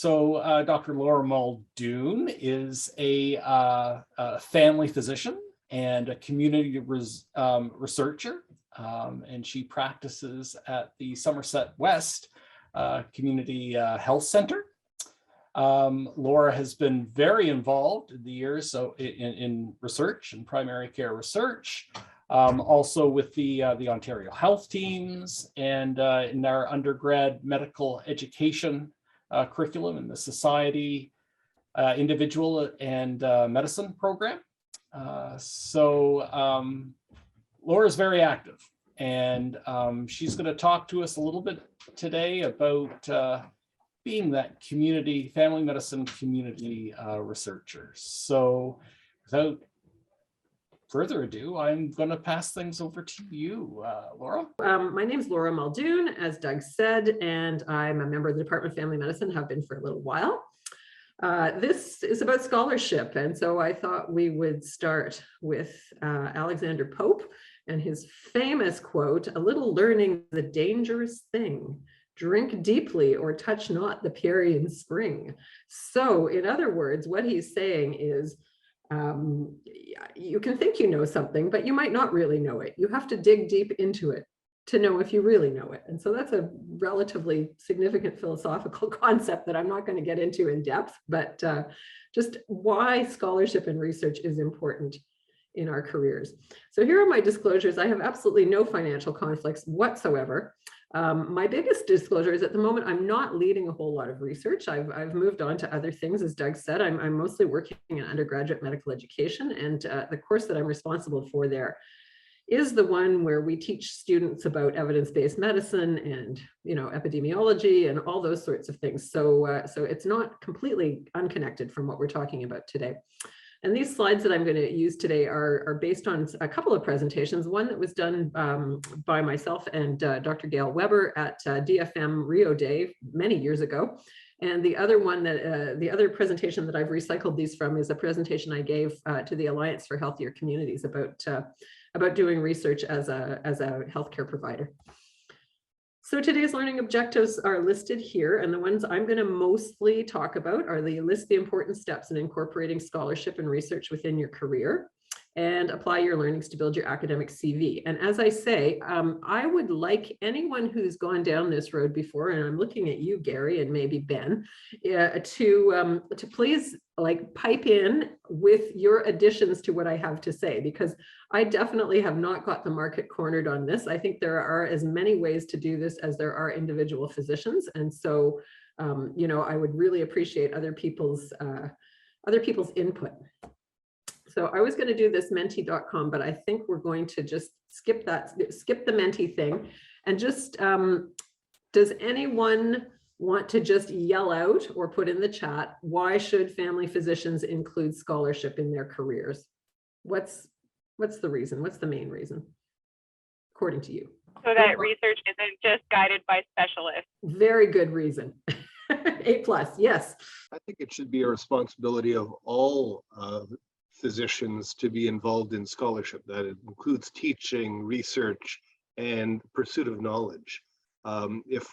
Dr. Laura Muldoon is a family physician and a community researcher, and she practices at the Somerset West Community Health Center. Laura has been very involved in the years in research and primary care research, also with the Ontario Health Teams and in our undergrad medical education curriculum in the Society, Individual and Medicine program. Laura's very active, and she's going to talk to us a little bit today about being that community, family medicine community researcher. So without further ado, I'm going to pass things over to you, Laura. My name is Laura Muldoon, as Doug said, and I'm a member of the Department of Family Medicine, have been for a little while. This is about scholarship, and so I thought we would start with Alexander Pope and his famous quote, "A little learning is a dangerous thing. Drink deeply or touch not the Pierian spring." So in other words, what he's saying is, you can think you know something, but you might not really know it. You have to dig deep into it to know if you really know it. And so that's a relatively significant philosophical concept that I'm not going to get into in depth, but just why scholarship and research is important in our careers. So here are my disclosures. I have absolutely no financial conflicts whatsoever. My biggest disclosure is at the moment, I'm not leading a whole lot of research. I've moved on to other things. As Doug said, I'm mostly working in undergraduate medical education, and the course that I'm responsible for there is the one where we teach students about evidence-based medicine and, you know, epidemiology and all those sorts of things. So it's not completely unconnected from what we're talking about today. And these slides that I'm going to use today are based on a couple of presentations, one that was done by myself and Dr. Gail Weber at DFM Rio Day many years ago. And the other one that the other presentation that I've recycled these from is a presentation I gave to the Alliance for Healthier Communities about doing research as a healthcare provider. So today's learning objectives are listed here, and the ones I'm going to mostly talk about are list the important steps in incorporating scholarship and research within your career, and apply your learnings to build your academic CV. And as I say, I would like anyone who's gone down this road before, and I'm looking at you, Gary, and maybe Ben, to please pipe in with your additions to what I have to say, because I definitely have not got the market cornered on this. I think there are as many ways to do this as there are individual physicians. And so, you know, I would really appreciate other people's input. So I was going to do this menti.com, but I think we're going to just skip the menti thing. And just, does anyone want to just yell out or put in the chat, why should family physicians include scholarship in their careers? What's the reason? What's the main reason, according to you? So that research isn't just guided by specialists. Very good reason. A+, yes. I think it should be a responsibility of all physicians to be involved in scholarship. That it includes teaching, research, and pursuit of knowledge. If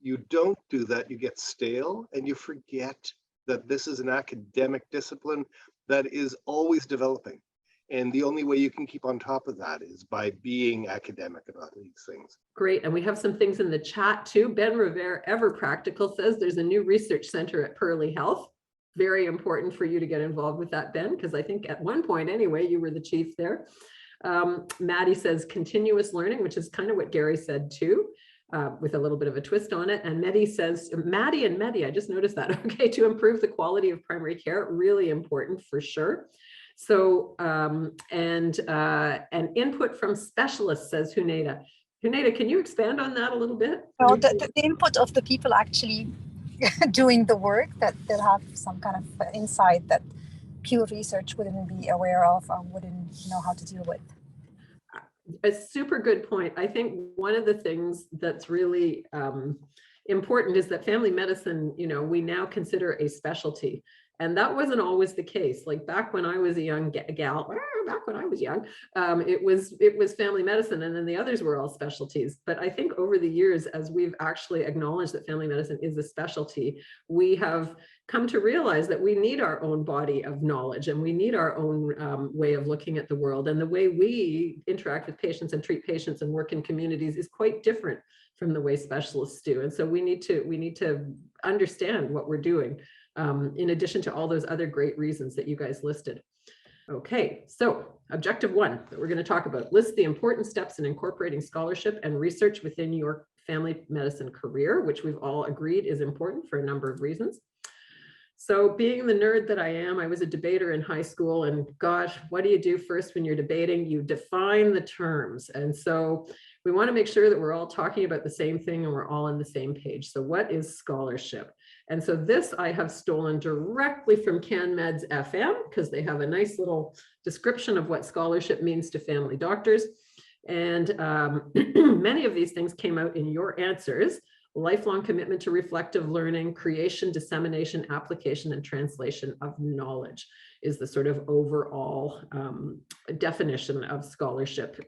you don't do that, you get stale and you forget that this is an academic discipline that is always developing. And the only way you can keep on top of that is by being academic about these things. Great. And we have some things in the chat too. Ben Rivera, Ever Practical, says there's a new research center at Pearly Health. Very important for you to get involved with that, Ben, because I think at one point anyway, you were the chief there. Maddie says continuous learning, which is kind of what Gary said too, with a little bit of a twist on it. And Medi says, Maddie and Medi, I just noticed that, okay, to improve the quality of primary care, really important for sure. So, and input from specialists, says Huneda. Huneda, can you expand on that a little bit? Well, the input of the people actually doing the work, that they'll have some kind of insight that pure research wouldn't be aware of or wouldn't know how to deal with. A super good point. I think one of the things that's really important is that family medicine, you know, we now consider a specialty. And that wasn't always the case. Like back when I was a young gal, back when I was young, it was family medicine, and then the others were all specialties. But I think over the years, as we've actually acknowledged that family medicine is a specialty, we have come to realize that we need our own body of knowledge, and we need our own way of looking at the world. And the way we interact with patients and treat patients and work in communities is quite different from the way specialists do. And so we need to understand what we're doing, in addition to all those other great reasons that you guys listed. Okay, so objective 1 that we're going to talk about: list the important steps in incorporating scholarship and research within your family medicine career, which we've all agreed is important for a number of reasons. So being the nerd that I am, I was a debater in high school, and gosh, what do you do first when you're debating? You define the terms. And so we want to make sure that we're all talking about the same thing and we're all on the same page. So what is scholarship? And so this I have stolen directly from CanMed's FM, because they have a nice little description of what scholarship means to family doctors. And many of these things came out in your answers: lifelong commitment to reflective learning, creation, dissemination, application, and translation of knowledge is the sort of overall definition of scholarship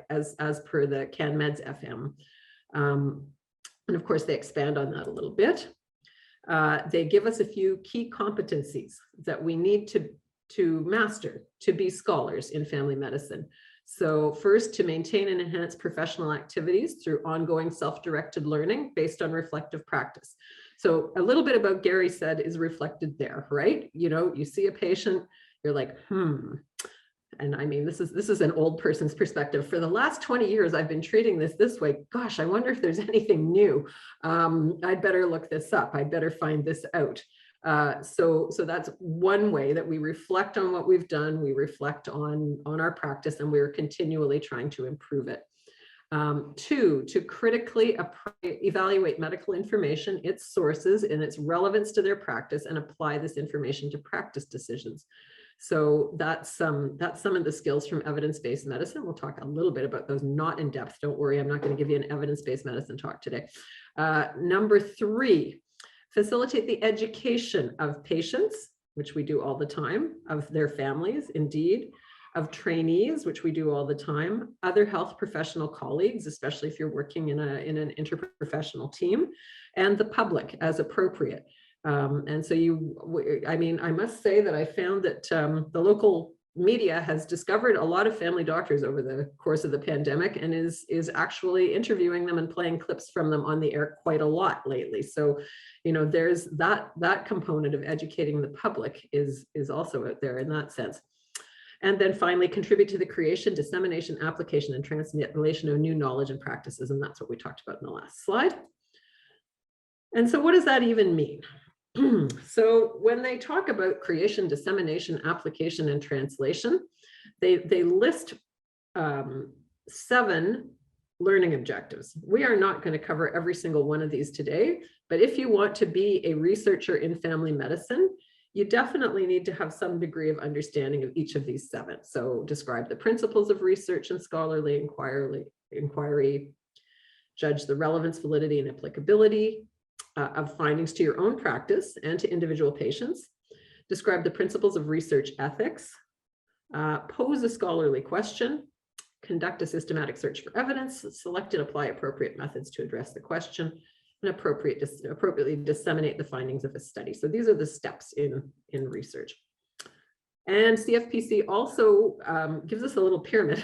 as per the CanMed's FM. And of course, they expand on that a little bit. They give us a few key competencies that we need to master to be scholars in family medicine. So first, to maintain and enhance professional activities through ongoing self-directed learning based on reflective practice. So a little bit about Gary said is reflected there, right? You know, you see a patient, you're like, and I mean, this is an old person's perspective. For the last 20 years, I've been treating this way. Gosh, I wonder if there's anything new. I'd better look this up. I'd better find this out. So that's one way that we reflect on what we've done. We reflect on our practice, and we're continually trying to improve it. 2, to critically evaluate medical information, its sources, and its relevance to their practice, and apply this information to practice decisions. So that's some of the skills from evidence-based medicine. We'll talk a little bit about those, not in depth. Don't worry, I'm not going to give you an evidence-based medicine talk today. Number 3, facilitate the education of patients, which we do all the time, of their families, indeed, of trainees, which we do all the time, other health professional colleagues, especially if you're working in an interprofessional team, and the public as appropriate. And so I must say that I found that the local media has discovered a lot of family doctors over the course of the pandemic, and is actually interviewing them and playing clips from them on the air quite a lot lately. So, you know, there's that component of educating the public is also out there in that sense. And then finally, contribute to the creation, dissemination, application, and translation of new knowledge and practices. And that's what we talked about in the last slide. And so what does that even mean? So when they talk about creation, dissemination, application, and translation, they list 7 learning objectives. We are not going to cover every single one of these today, but if you want to be a researcher in family medicine, you definitely need to have some degree of understanding of each of these 7. So describe the principles of research and scholarly inquiry, judge the relevance, validity, and applicability of findings to your own practice and to individual patients, describe the principles of research ethics, pose a scholarly question, conduct a systematic search for evidence, select and apply appropriate methods to address the question, and appropriately disseminate the findings of a study. So these are the steps in research. And CFPC also gives us a little pyramid.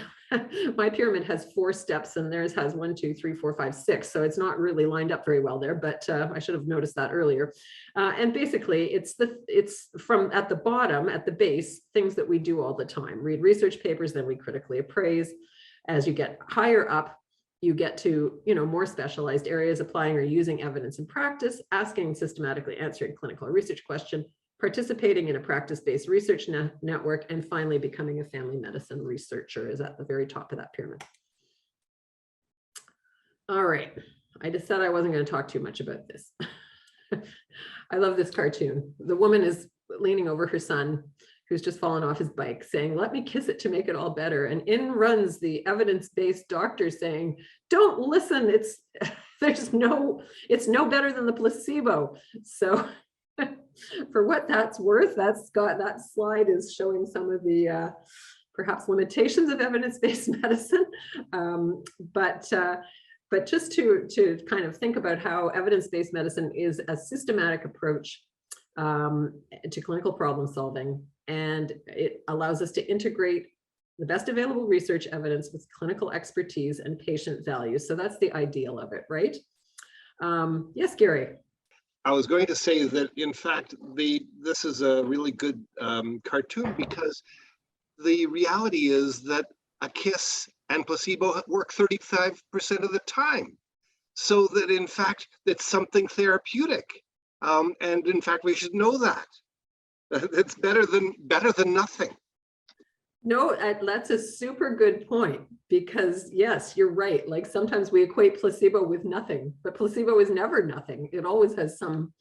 My pyramid has 4 steps, and theirs has 1, 2, 3, 4, 5, 6. So it's not really lined up very well there, but I should have noticed that earlier. And basically, it's from at the bottom, at the base, things that we do all the time. Read research papers, then we critically appraise. As you get higher up, you get to, you know, more specialized areas, applying or using evidence in practice, asking, systematically answering clinical or research question, participating in a practice-based research network, and finally becoming a family medicine researcher is at the very top of that pyramid. All right, I just said I wasn't going to talk too much about this. I love this cartoon. The woman is leaning over her son, who's just fallen off his bike, saying, "Let me kiss it to make it all better." And in runs the evidence-based doctor saying, "Don't listen, it's no better than the placebo." So for what that's worth, that slide is showing some of the perhaps limitations of evidence-based medicine. But just to kind of think about how evidence-based medicine is a systematic approach to clinical problem solving, and it allows us to integrate the best available research evidence with clinical expertise and patient values. So that's the ideal of it, right? Yes, Gary. I was going to say that, in fact, this is a really good cartoon, because the reality is that a kiss and placebo work 35% of the time. So that, in fact, it's something therapeutic. And in fact, we should know that. It's better than nothing. No, that's a super good point, because yes, you're right. Like sometimes we equate placebo with nothing, but placebo is never nothing. It always has some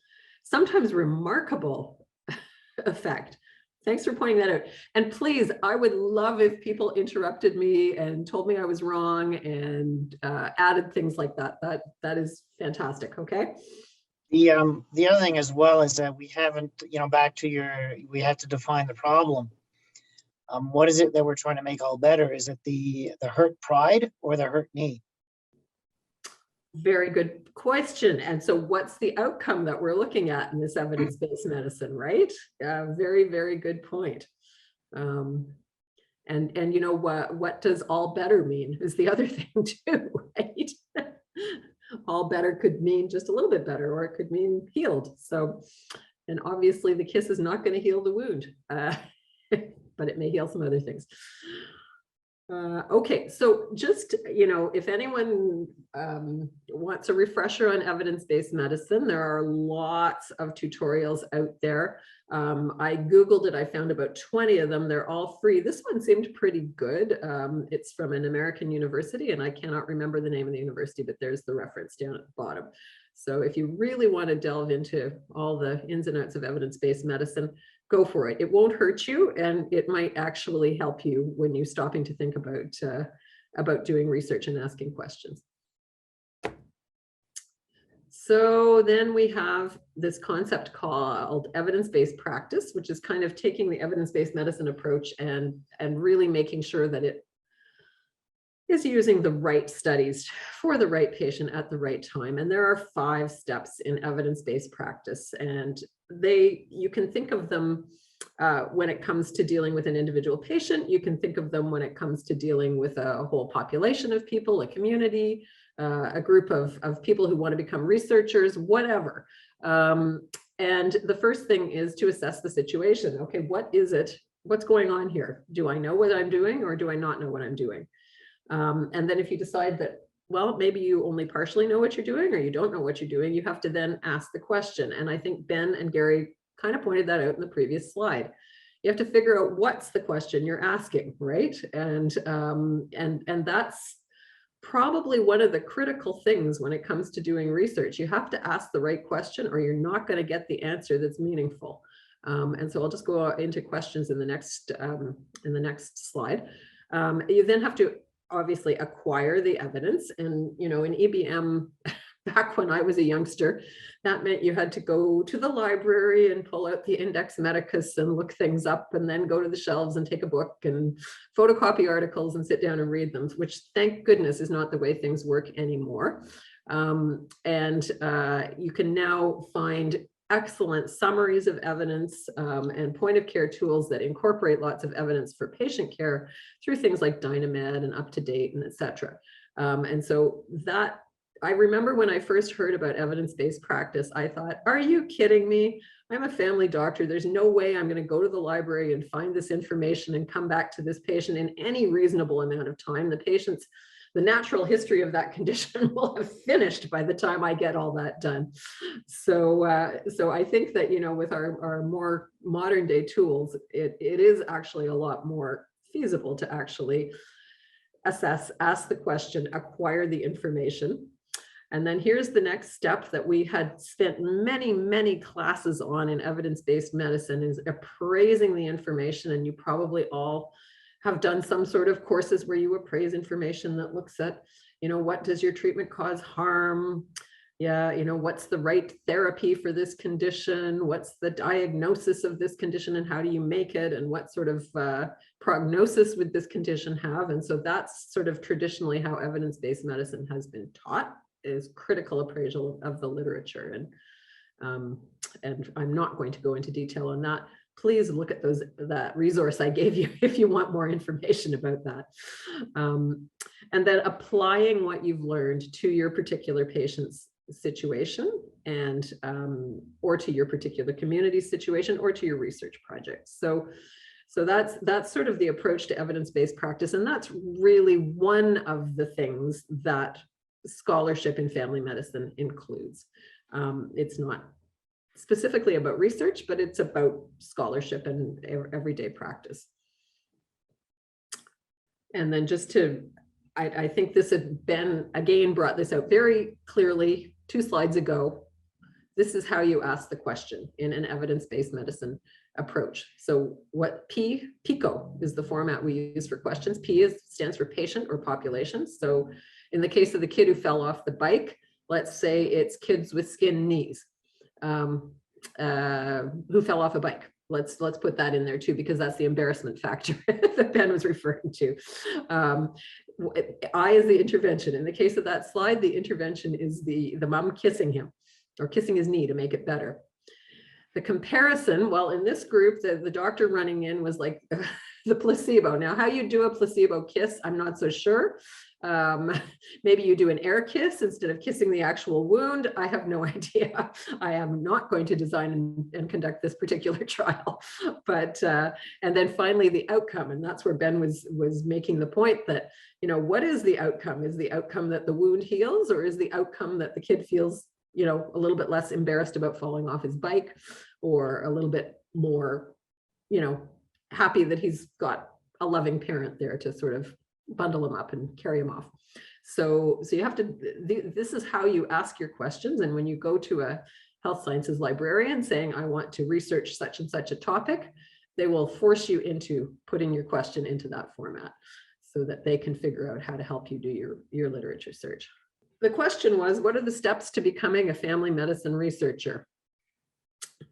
sometimes remarkable effect. Thanks for pointing that out. And please, I would love if people interrupted me and told me I was wrong and added things like that. That is fantastic. Okay. The other thing as well is that we haven't, back to we have to define the problem. What is it that we're trying to make all better? Is it the hurt pride or the hurt knee? Very good question. And so what's the outcome that we're looking at in this evidence-based medicine, right? Very, very good point. And you know what does all better mean is the other thing too, right? All better could mean just a little bit better, or it could mean healed. So, and obviously the kiss is not going to heal the wound, but it may heal some other things. Okay, so just, if anyone wants a refresher on evidence-based medicine, there are lots of tutorials out there. I Googled it, I found about 20 of them. They're all free. This one seemed pretty good. It's from an American university, and I cannot remember the name of the university, but there's the reference down at the bottom. So if you really want to delve into all the ins and outs of evidence-based medicine, go for it. It won't hurt you, and it might actually help you when you're stopping to think about doing research and asking questions. So then we have this concept called evidence-based practice, which is kind of taking the evidence-based medicine approach and really making sure that it is using the right studies for the right patient at the right time. And there are 5 steps in evidence-based practice, and you can think of them when it comes to dealing with an individual patient. You can think of them when it comes to dealing with a whole population of people, a community, a group of people who want to become researchers, whatever. And the first thing is to assess the situation. Okay, what is it? What's going on here? Do I know what I'm doing, or do I not know what I'm doing? And then if you decide that, well, maybe you only partially know what you're doing, or you don't know what you're doing, you have to then ask the question. And I think Ben and Gary kind of pointed that out in the previous slide. You have to figure out what's the question you're asking, right? And that's probably one of the critical things when it comes to doing research. You have to ask the right question, or you're not going to get the answer that's meaningful. And so I'll just go into questions in the next slide. You then have to obviously acquire the evidence. And, in EBM, back when I was a youngster, that meant you had to go to the library and pull out the Index Medicus and look things up, and then go to the shelves and take a book and photocopy articles and sit down and read them, which, thank goodness, is not the way things work anymore. And you can now find excellent summaries of evidence and point of care tools that incorporate lots of evidence for patient care through things like Dynamed and UpToDate and et cetera. And so that, I remember when I first heard about evidence-based practice, I thought, are you kidding me? I'm a family doctor. There's no way I'm going to go to the library and find this information and come back to this patient in any reasonable amount of time. The natural history of that condition will have finished by the time I get all that done. So I think that, with our more modern day tools, it is actually a lot more feasible to actually assess, ask the question, acquire the information. And then here's the next step that we had spent many, many classes on in evidence-based medicine, is appraising the information. And you probably all have done some sort of courses where you appraise information that looks at, what does your treatment cause harm? Yeah, you know, what's the right therapy for this condition? What's the diagnosis of this condition and how do you make it? And what sort of prognosis would this condition have? And so that's sort of traditionally how evidence-based medicine has been taught, is critical appraisal of the literature. And I'm not going to go into detail on that. Please look at that resource I gave you if you want more information about that. And then applying what you've learned to your particular patient's situation and or to your particular community situation or to your research project. So that's sort of the approach to evidence-based practice. And that's really one of the things that scholarship in family medicine includes. It's not specifically about research, but it's about scholarship and everyday practice. And then just to, I think this had Ben again brought this out very clearly 2 slides ago. This is how you ask the question in an evidence-based medicine approach. So what PICO is the format we use for questions. Stands for patient or population. So in the case of the kid who fell off the bike, let's say it's kids with skin knees who fell off a bike. Let's put that in there too, because that's the embarrassment factor that Ben was referring to. I is the intervention. In the case of that slide, the intervention is the mom kissing him or kissing his knee to make it better. The comparison, well, in this group, the doctor running in was like the placebo. Now, how you do a placebo kiss, I'm not so sure. Maybe you do an air kiss instead of kissing the actual wound. I have no idea. I am not going to design and conduct this particular trial. But and then finally the outcome, and that's where Ben was making the point that, you know, what is the outcome? Is the outcome that the wound heals, or is the outcome that the kid feels, you know, a little bit less embarrassed about falling off his bike, or a little bit more, you know, happy that he's got a loving parent there to sort of bundle him up and carry him off. So you have to, this is how you ask your questions. And when you go to a health sciences librarian saying, I want to research such and such a topic, they will force you into putting your question into that format so that they can figure out how to help you do your literature search. The question was, what are the steps to becoming a family medicine researcher?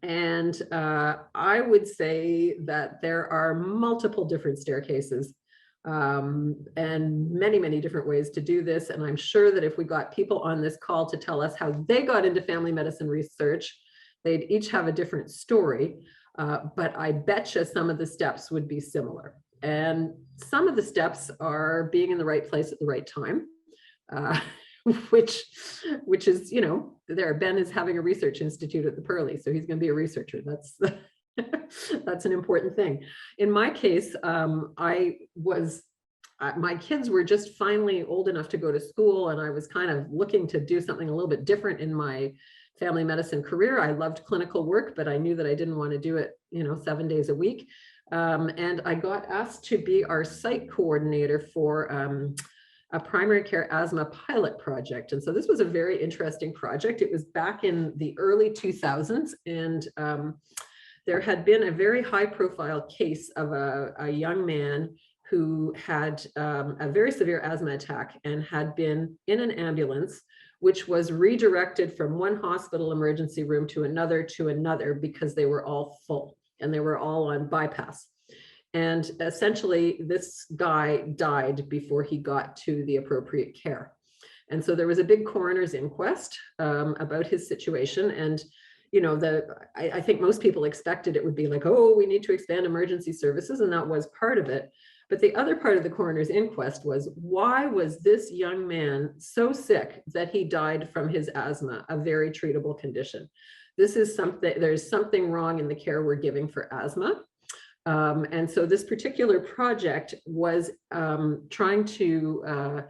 And I would say that there are multiple different staircases and many, many different ways to do this. And I'm sure that if we got people on this call to tell us how they got into family medicine research, they'd each have a different story. But I betcha some of the steps would be similar. And some of the steps are being in the right place at the right time. Which is, you know, there, Ben is having a research institute at the Pearly, so he's going to be a researcher. That's that's an important thing. In my case, my kids were just finally old enough to go to school, and I was kind of looking to do something a little bit different in my family medicine career. I loved clinical work, but I knew that I didn't want to do it, you know, 7 days a week. And I got asked to be our site coordinator for a primary care asthma pilot project. And so this was a very interesting project. It was back in the early 2000s, and there had been a very high profile case of a young man who had a very severe asthma attack and had been in an ambulance, which was redirected from one hospital emergency room to another because they were all full and they were all on bypass. And essentially, this guy died before he got to the appropriate care. And so there was a big coroner's inquest about his situation. And, you know, I think most people expected it would be like, oh, we need to expand emergency services. And that was part of it. But the other part of the coroner's inquest was, why was this young man so sick that he died from his asthma, a very treatable condition? This is something, there's something wrong in the care we're giving for asthma. And so this particular project was trying to,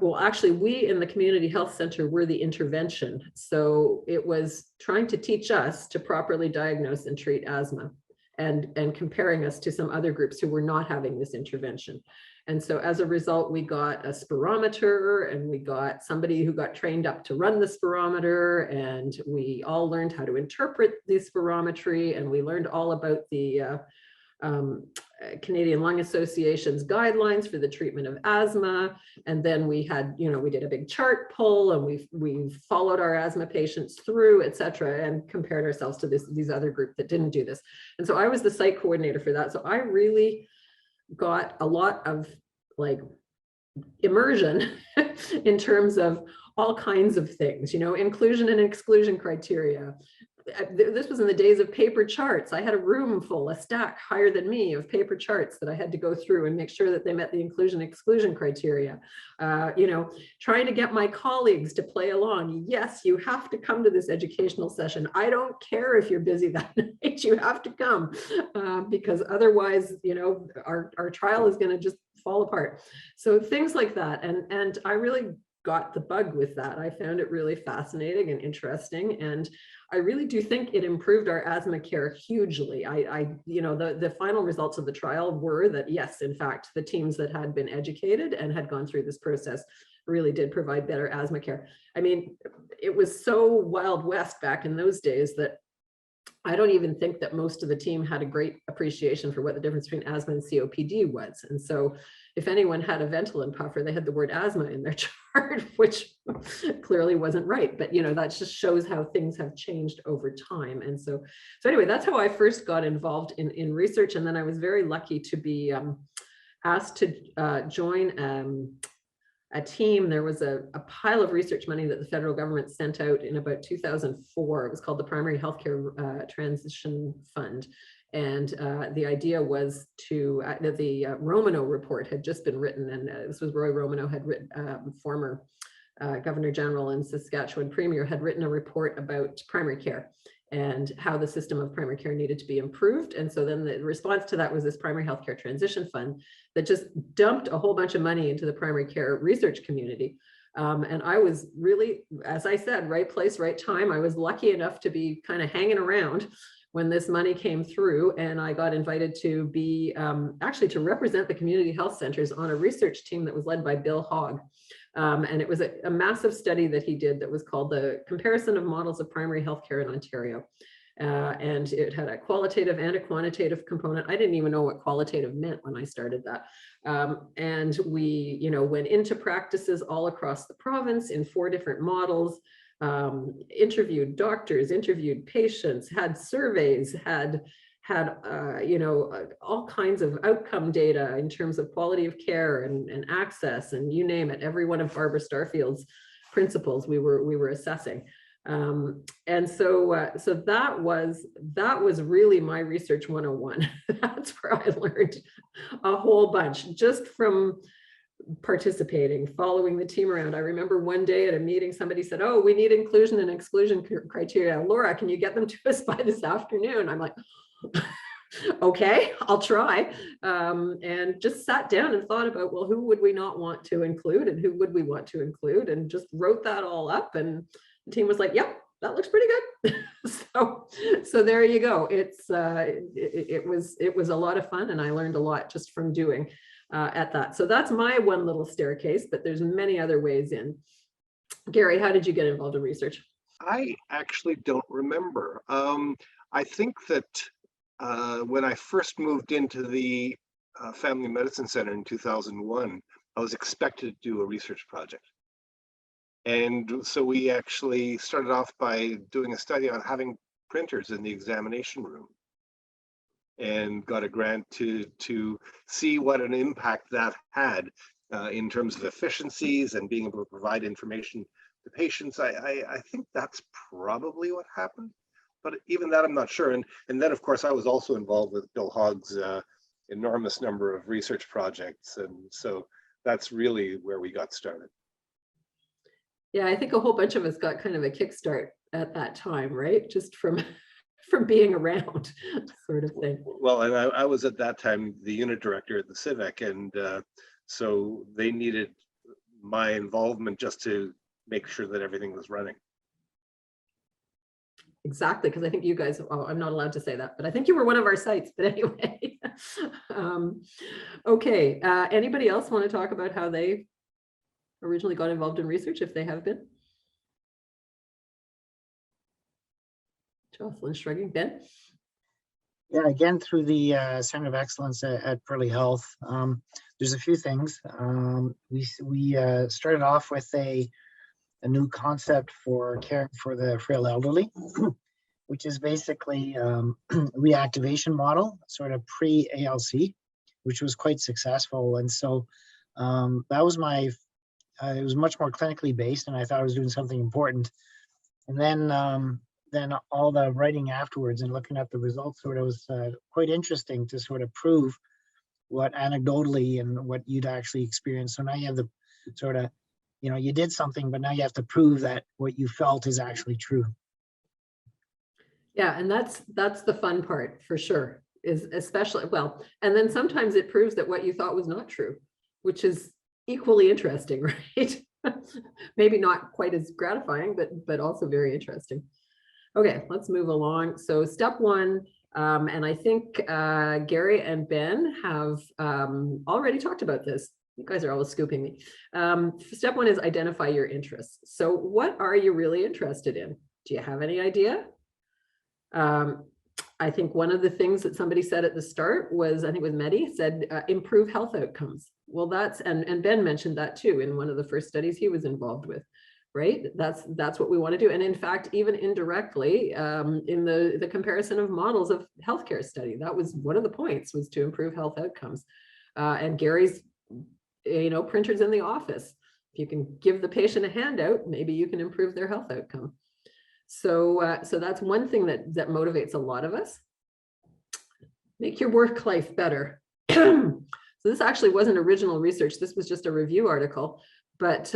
well, actually, we in the community health center were the intervention. So it was trying to teach us to properly diagnose and treat asthma, and comparing us to some other groups who were not having this intervention. And so as a result, we got a spirometer, and we got somebody who got trained up to run the spirometer, and we all learned how to interpret the spirometry, and we learned all about the Canadian Lung Association's guidelines for the treatment of asthma. And then we had, we did a big chart pull, and we followed our asthma patients through, et cetera, and compared ourselves to these other group that didn't do this. And so I was the site coordinator for that. So I really got a lot of like immersion in terms of all kinds of things, inclusion and exclusion criteria. This was in the days of paper charts. I had a room full, a stack higher than me of paper charts that I had to go through and make sure that they met the inclusion exclusion criteria. Trying to get my colleagues to play along. Yes, you have to come to this educational session. I don't care if you're busy that night, you have to come, because otherwise, our trial is going to just fall apart. So things like that. And I really got the bug with that. I found it really fascinating and interesting. And I really do think it improved our asthma care hugely. The final results of the trial were that, yes, in fact, the teams that had been educated and had gone through this process really did provide better asthma care. I mean, it was so Wild West back in those days that I don't even think that most of the team had a great appreciation for what the difference between asthma and COPD was. And so if anyone had a Ventolin puffer, they had the word asthma in their chart, which clearly wasn't right. But, that just shows how things have changed over time. And so anyway, that's how I first got involved in research. And then I was very lucky to be asked to join a team. There was a pile of research money that the federal government sent out in about 2004. It was called the Primary Healthcare Transition Fund. And the idea was that the Romano report had just been written, and this was Roy Romano, had written, former Governor General and Saskatchewan Premier, had written a report about primary care and how the system of primary care needed to be improved. And so then the response to that was this Primary Healthcare Transition Fund that just dumped a whole bunch of money into the primary care research community. And I was really, as I said, right place, right time. I was lucky enough to be kind of hanging around when this money came through, and I got invited to be actually to represent the community health centers on a research team that was led by Bill Hogg. And it was a massive study that he did that was called the Comparison of Models of Primary Healthcare in Ontario. And it had a qualitative and a quantitative component. I didn't even know what qualitative meant when I started that. And we, went into practices all across the province in 4 different models, interviewed doctors, interviewed patients, had surveys, had all kinds of outcome data in terms of quality of care and access, and you name it. Every one of Barbara Starfield's principles we were assessing. And so that was really my research 101. That's where I learned a whole bunch just from participating, following the team around. I remember one day at a meeting, somebody said, "Oh, we need inclusion and exclusion criteria. Laura, can you get them to us by this afternoon?" I'm like, okay, I'll try. And just sat down and thought about, well, who would we not want to include and who would we want to include, and just wrote that all up. And the team was like, yep, that looks pretty good. so there you go. It was a lot of fun, and I learned a lot just from doing at that. So that's my one little staircase, but there's many other ways in. Gary, how did you get involved in research? I actually don't remember. I think that when I first moved into the Family Medicine Center in 2001, I was expected to do a research project. And so we actually started off by doing a study on having printers in the examination room, and got a grant to see what an impact that had in terms of efficiencies and being able to provide information to patients. I think that's probably what happened, but even that I'm not sure. And then of course I was also involved with Bill Hogg's enormous number of research projects, and so that's really where we got started. Yeah, I think a whole bunch of us got kind of a kickstart at that time, right? Just from being around, sort of thing. Well, and I was at that time the unit director at the Civic, and so they needed my involvement just to make sure that everything was running. Exactly, because I think you guys, oh, I'm not allowed to say that, but I think you were one of our sites, but anyway. Okay, anybody else want to talk about how they originally got involved in research, if they have been? Jocelyn shrugging. Ben? Yeah, again, through the Center of Excellence at Pearly Health, there's a few things. We started off with a new concept for caring for the frail elderly, which is basically reactivation model, sort of pre-ALC, which was quite successful. And so that was it was much more clinically based, and I thought I was doing something important. And then all the writing afterwards and looking at the results sort of was quite interesting to sort of prove what anecdotally and what you'd actually experienced. So now you have the sort of, you did something, but now you have to prove that what you felt is actually true. Yeah, and that's the fun part for sure, is especially, well, and then sometimes it proves that what you thought was not true, which is equally interesting, right? Maybe not quite as gratifying, but also very interesting. Okay, let's move along. So step one, and I think Gary and Ben have already talked about this. You guys are always scooping me. Step one is identify your interests. So what are you really interested in? Do you have any idea? I think one of the things that somebody said at the start was, I think it was Mehdi, said improve health outcomes. Well, that's, and Ben mentioned that too in one of the first studies he was involved with, right? That's what we want to do. And in fact, even indirectly, in the comparison of models of healthcare study, that was one of the points, was to improve health outcomes. And Gary's, printers in the office. If you can give the patient a handout, maybe you can improve their health outcome. So that's one thing that motivates a lot of us. Make your work life better. So this actually wasn't original research. This was just a review article, but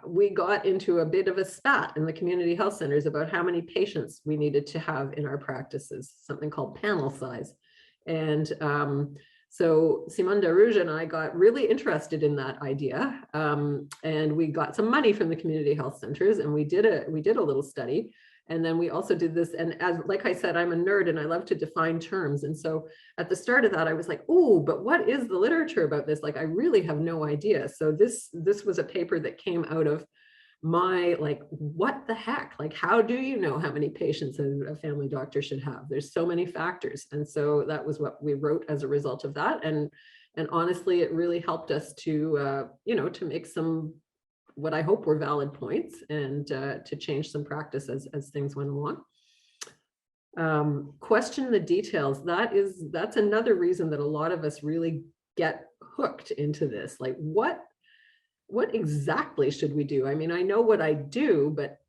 we got into a bit of a spat in the community health centers about how many patients we needed to have in our practices, something called panel size. And so Simone Darouge and I got really interested in that idea, and we got some money from the community health centers, and we did a little study. And then we also did this, and as like I said, I'm a nerd and I love to define terms. And so at the start of that, I was like, oh, but what is the literature about this? Like, I really have no idea. So this was a paper that came out of my, like, what the heck? Like, how do you know how many patients a family doctor should have? There's so many factors. And so that was what we wrote as a result of that. And honestly, it really helped us to, to make some, what I hope were valid points, and to change some practice as things went along. Question the details. That's another reason that a lot of us really get hooked into this. Like, what exactly should we do? I mean, I know what I do, but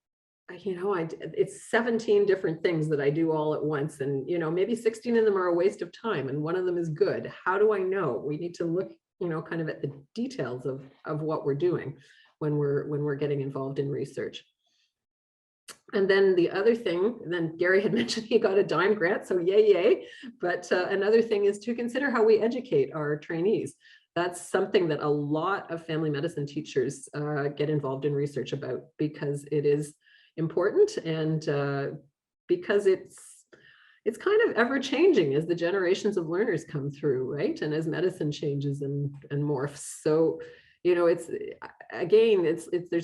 it's 17 different things that I do all at once, and maybe 16 of them are a waste of time, and one of them is good. How do I know? We need to look, kind of at the details of what we're doing when we're getting involved in research. And then the other thing, then Gary had mentioned he got a dime grant, so yay. But another thing is to consider how we educate our trainees. That's something that a lot of family medicine teachers get involved in research about, because it is important, and because it's kind of ever changing as the generations of learners come through, right? And as medicine changes and morphs. So, there's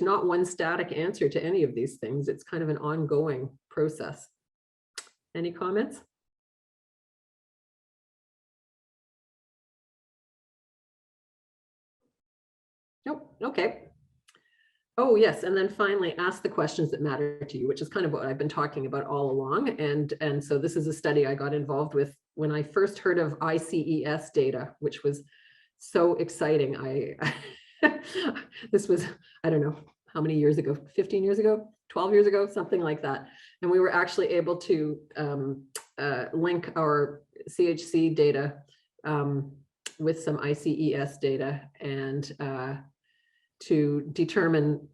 not one static answer to any of these things. It's kind of an ongoing process. Any comments? Nope. Okay. Oh, yes. And then finally, ask the questions that matter to you, which is kind of what I've been talking about all along. And so this is a study I got involved with when I first heard of ICES data, which was so exciting. This was, I don't know how many years ago, 15 years ago, 12 years ago, something like that. And we were actually able to link our CHC data with some ICES data, and to determine,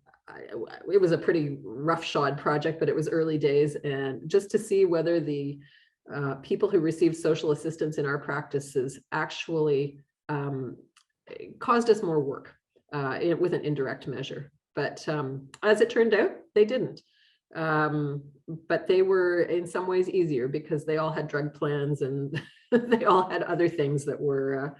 it was a pretty roughshod project, but it was early days, and just to see whether the people who received social assistance in our practices actually caused us more work with an indirect measure. But as it turned out, they didn't. But they were in some ways easier, because they all had drug plans, and they all had other things that were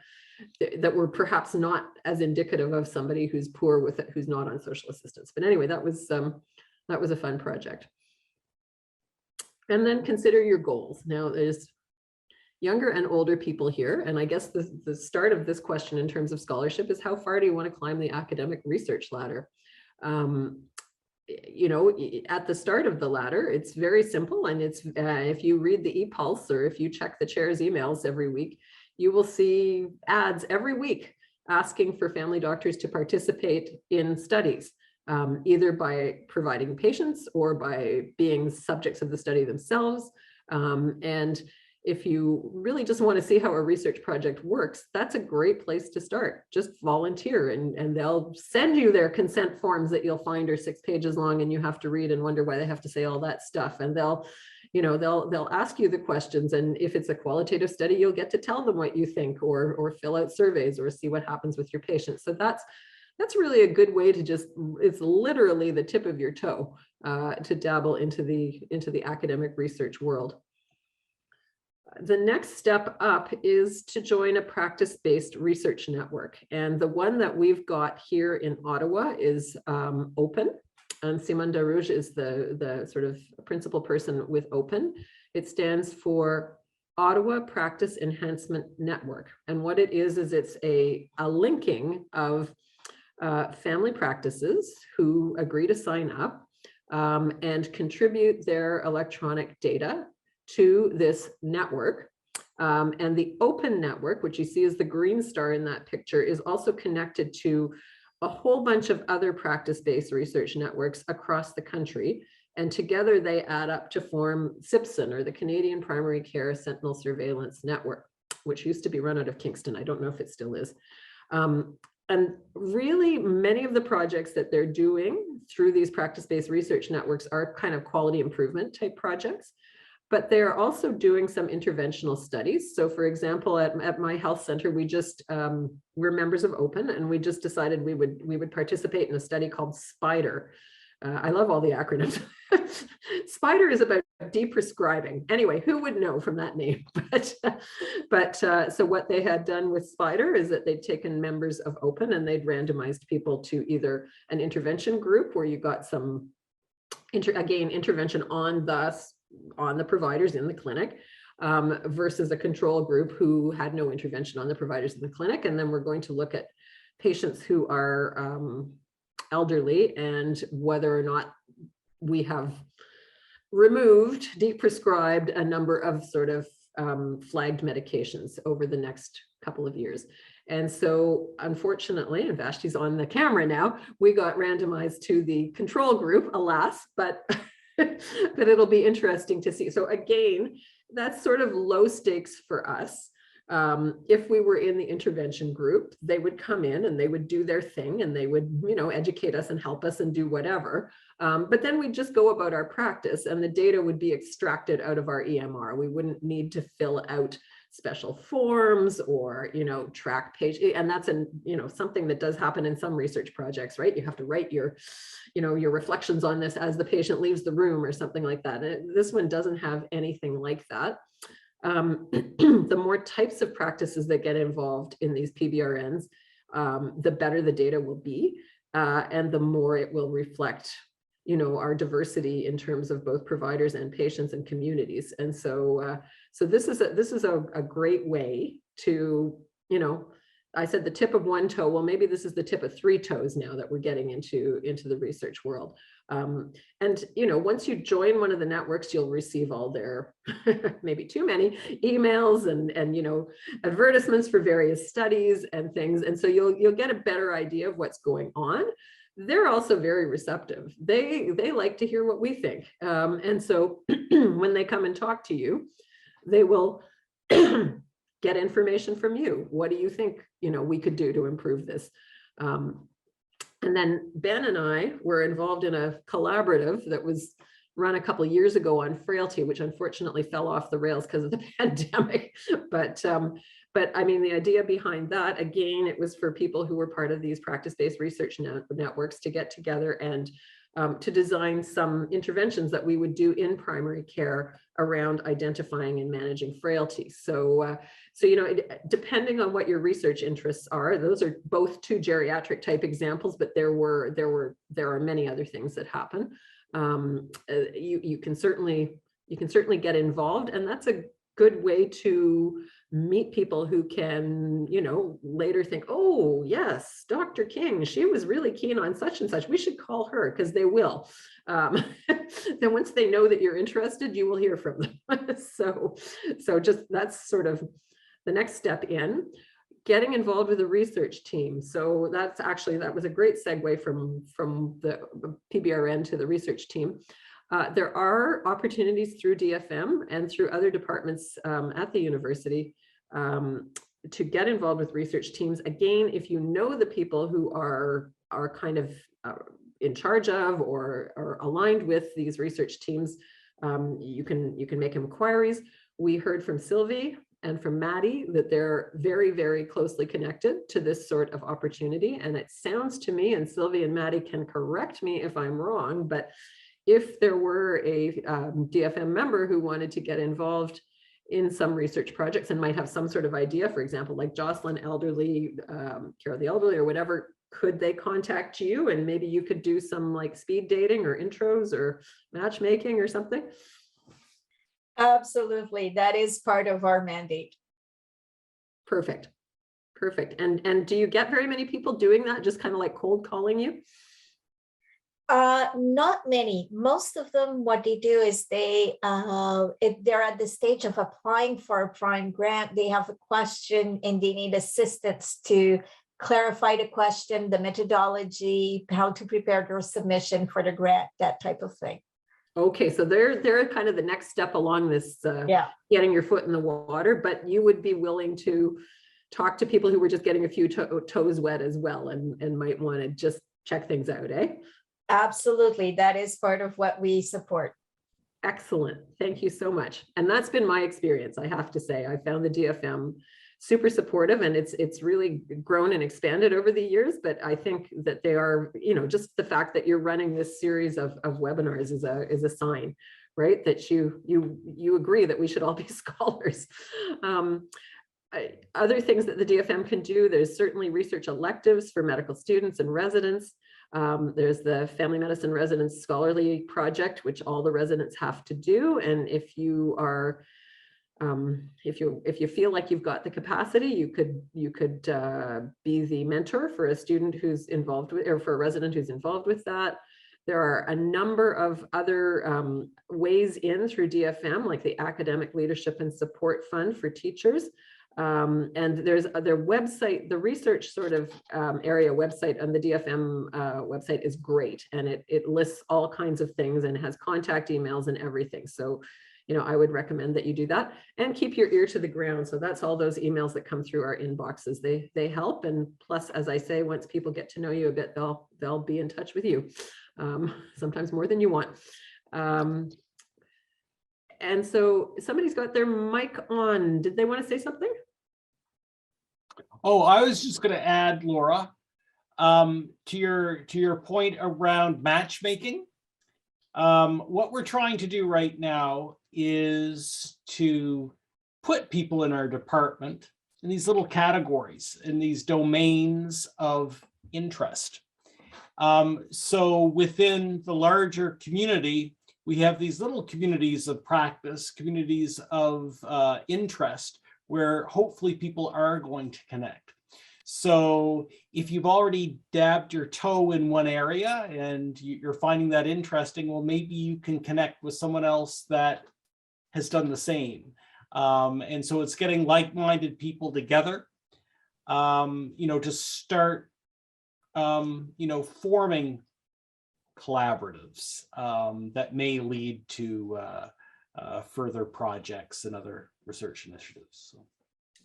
perhaps not as indicative of somebody who's poor with it, who's not on social assistance. But anyway, that was a fun project. And then consider your goals. Now, there's younger and older people here. And I guess the start of this question in terms of scholarship is how far do you want to climb the academic research ladder? You know, at the start of the ladder, it's very simple. And it's if you read the e-pulse or if you check the chair's emails every week, you will see ads every week asking for family doctors to participate in studies, either by providing patients or by being subjects of the study themselves. And if you really just want to see how a research project works, that's a great place to start. Just volunteer and they'll send you their consent forms that you'll find are 6 pages long and you have to read and wonder why they have to say all that stuff. And they'll ask you the questions. And if it's a qualitative study, you'll get to tell them what you think or fill out surveys or see what happens with your patients. So that's really a good way to just, it's literally the tip of your toe to dabble into the academic research world. The next step up is to join a practice-based research network. And the one that we've got here in Ottawa is Open. And Simone Darouge is the sort of principal person with Open. It stands for Ottawa Practice Enhancement Network. And what it is it's a linking of family practices who agree to sign up and contribute their electronic data to this network. And the Open network, which you see is the green star in that picture, is also connected to a whole bunch of other practice-based research networks across the country. And together they add up to form CPSN, or the Canadian Primary Care Sentinel Surveillance Network, which used to be run out of Kingston. I don't know if it still is. And really many of the projects that they're doing through these practice-based research networks are kind of quality improvement type projects, but they're also doing some interventional studies. So for example, at my health center, we just, we're members of Open, and we just decided we would participate in a study called SPIDER. I love all the acronyms. SPIDER is about deprescribing. Anyway, who would know from that name? So what they had done with SPIDER is that they'd taken members of Open and they'd randomized people to either an intervention group where you got some, intervention on the providers in the clinic, versus a control group who had no intervention on the providers in the clinic. And then we're going to look at patients who are elderly and whether or not we have removed, deprescribed a number of sort of flagged medications over the next couple of years. And so unfortunately, and Vashti's on the camera now, we got randomized to the control group, alas, but but it'll be interesting to see. So again, that's sort of low stakes for us. If we were in the intervention group, they would come in and they would do their thing and they would, educate us and help us and do whatever. But then we'd just go about our practice and the data would be extracted out of our EMR. We wouldn't need to fill out special forms or, track page. And that's something that does happen in some research projects, right? You have to write your reflections on this as the patient leaves the room or something like that. And this one doesn't have anything like that. The more types of practices that get involved in these PBRNs, the better the data will be, and the more it will reflect, our diversity in terms of both providers and patients and communities. And so, this is a great way to, I said the tip of one toe. Well, maybe this is the tip of 3 toes now that we're getting into the research world. And, once you join one of the networks, you'll receive all their, maybe too many emails and advertisements for various studies and things. And so you'll get a better idea of what's going on. They're also very receptive. They like to hear what we think. And so when they come and talk to you, they will get information from you. What do you think, we could do to improve this? And then Ben and I were involved in a collaborative that was run a couple of years ago on frailty, which unfortunately fell off the rails because of the pandemic. But I mean, the idea behind that, again, it was for people who were part of these practice-based research networks to get together and to design some interventions that we would do in primary care around identifying and managing frailty. So, depending on what your research interests are, those are both 2 geriatric type examples, but there are many other things that happen. You can certainly get involved, and that's good way to meet people who can, you know, later think, oh yes, Dr. King, she was really keen on such and such. We should call her, because they will. Then once they know that you're interested, you will hear from them. So just that's sort of the next step in getting involved with a research team. So that's actually, that was a great segue from the PBRN to the research team. There are opportunities through DFM and through other departments at the university to get involved with research teams. Again, if you know the people who are kind of in charge of or aligned with these research teams, you can make inquiries. We heard from Sylvie and from Maddie that they're very, very closely connected to this sort of opportunity. And it sounds to me, and Sylvie and Maddie can correct me if I'm wrong, but if there were a DFM member who wanted to get involved in some research projects and might have some sort of idea, for example, like Jocelyn Elderly, Care of the Elderly or whatever, could they contact you and maybe you could do some like speed dating or intros or matchmaking or something? Absolutely. That is part of our mandate. Perfect. Perfect. And do you get very many people doing that? Just kind of like cold calling you? Not many. Most of them, what they do is if they're at the stage of applying for a prime grant, they have a question and they need assistance to clarify the question, the methodology, how to prepare their submission for the grant, that type of thing. Okay, so they're kind of the next step along this getting your foot in the water, but you would be willing to talk to people who were just getting a few toes wet as well and might want to just check things out, eh? Absolutely. That is part of what we support. Excellent. Thank you so much. And that's been my experience, I have to say. I found the DFM super supportive and it's really grown and expanded over the years, but I think that they are, you know, just the fact that you're running this series of webinars is a sign, right? That you agree that we should all be scholars. Other things that the DFM can do, there's certainly research electives for medical students and residents. There's the Family Medicine Residence Scholarly Project, which all the residents have to do. And if you are, if you feel like you've got the capacity, you could be the mentor for a student who's involved with, or for a resident who's involved with that. There are a number of other ways in through DFM, like the Academic Leadership and Support Fund for teachers. And there's their website, the research sort of area website on the DFM website is great. And it lists all kinds of things and has contact emails and everything. So, you know, I would recommend that you do that and keep your ear to the ground. So that's all those emails that come through our inboxes. They help. And plus, as I say, once people get to know you a bit, they'll be in touch with you, sometimes more than you want. And so somebody's got their mic on. Did they want to say something? Oh, I was just going to add, Laura, to your point around matchmaking. What we're trying to do right now is to put people in our department in these little categories, in these domains of interest. So within the larger community, we have these little communities of practice, communities of interest, where hopefully people are going to connect. So if you've already dabbed your toe in one area and you're finding that interesting, well, maybe you can connect with someone else that has done the same. And so it's getting like-minded people together, you know, to start, you know, forming collaboratives that may lead to further projects and other research initiatives. So,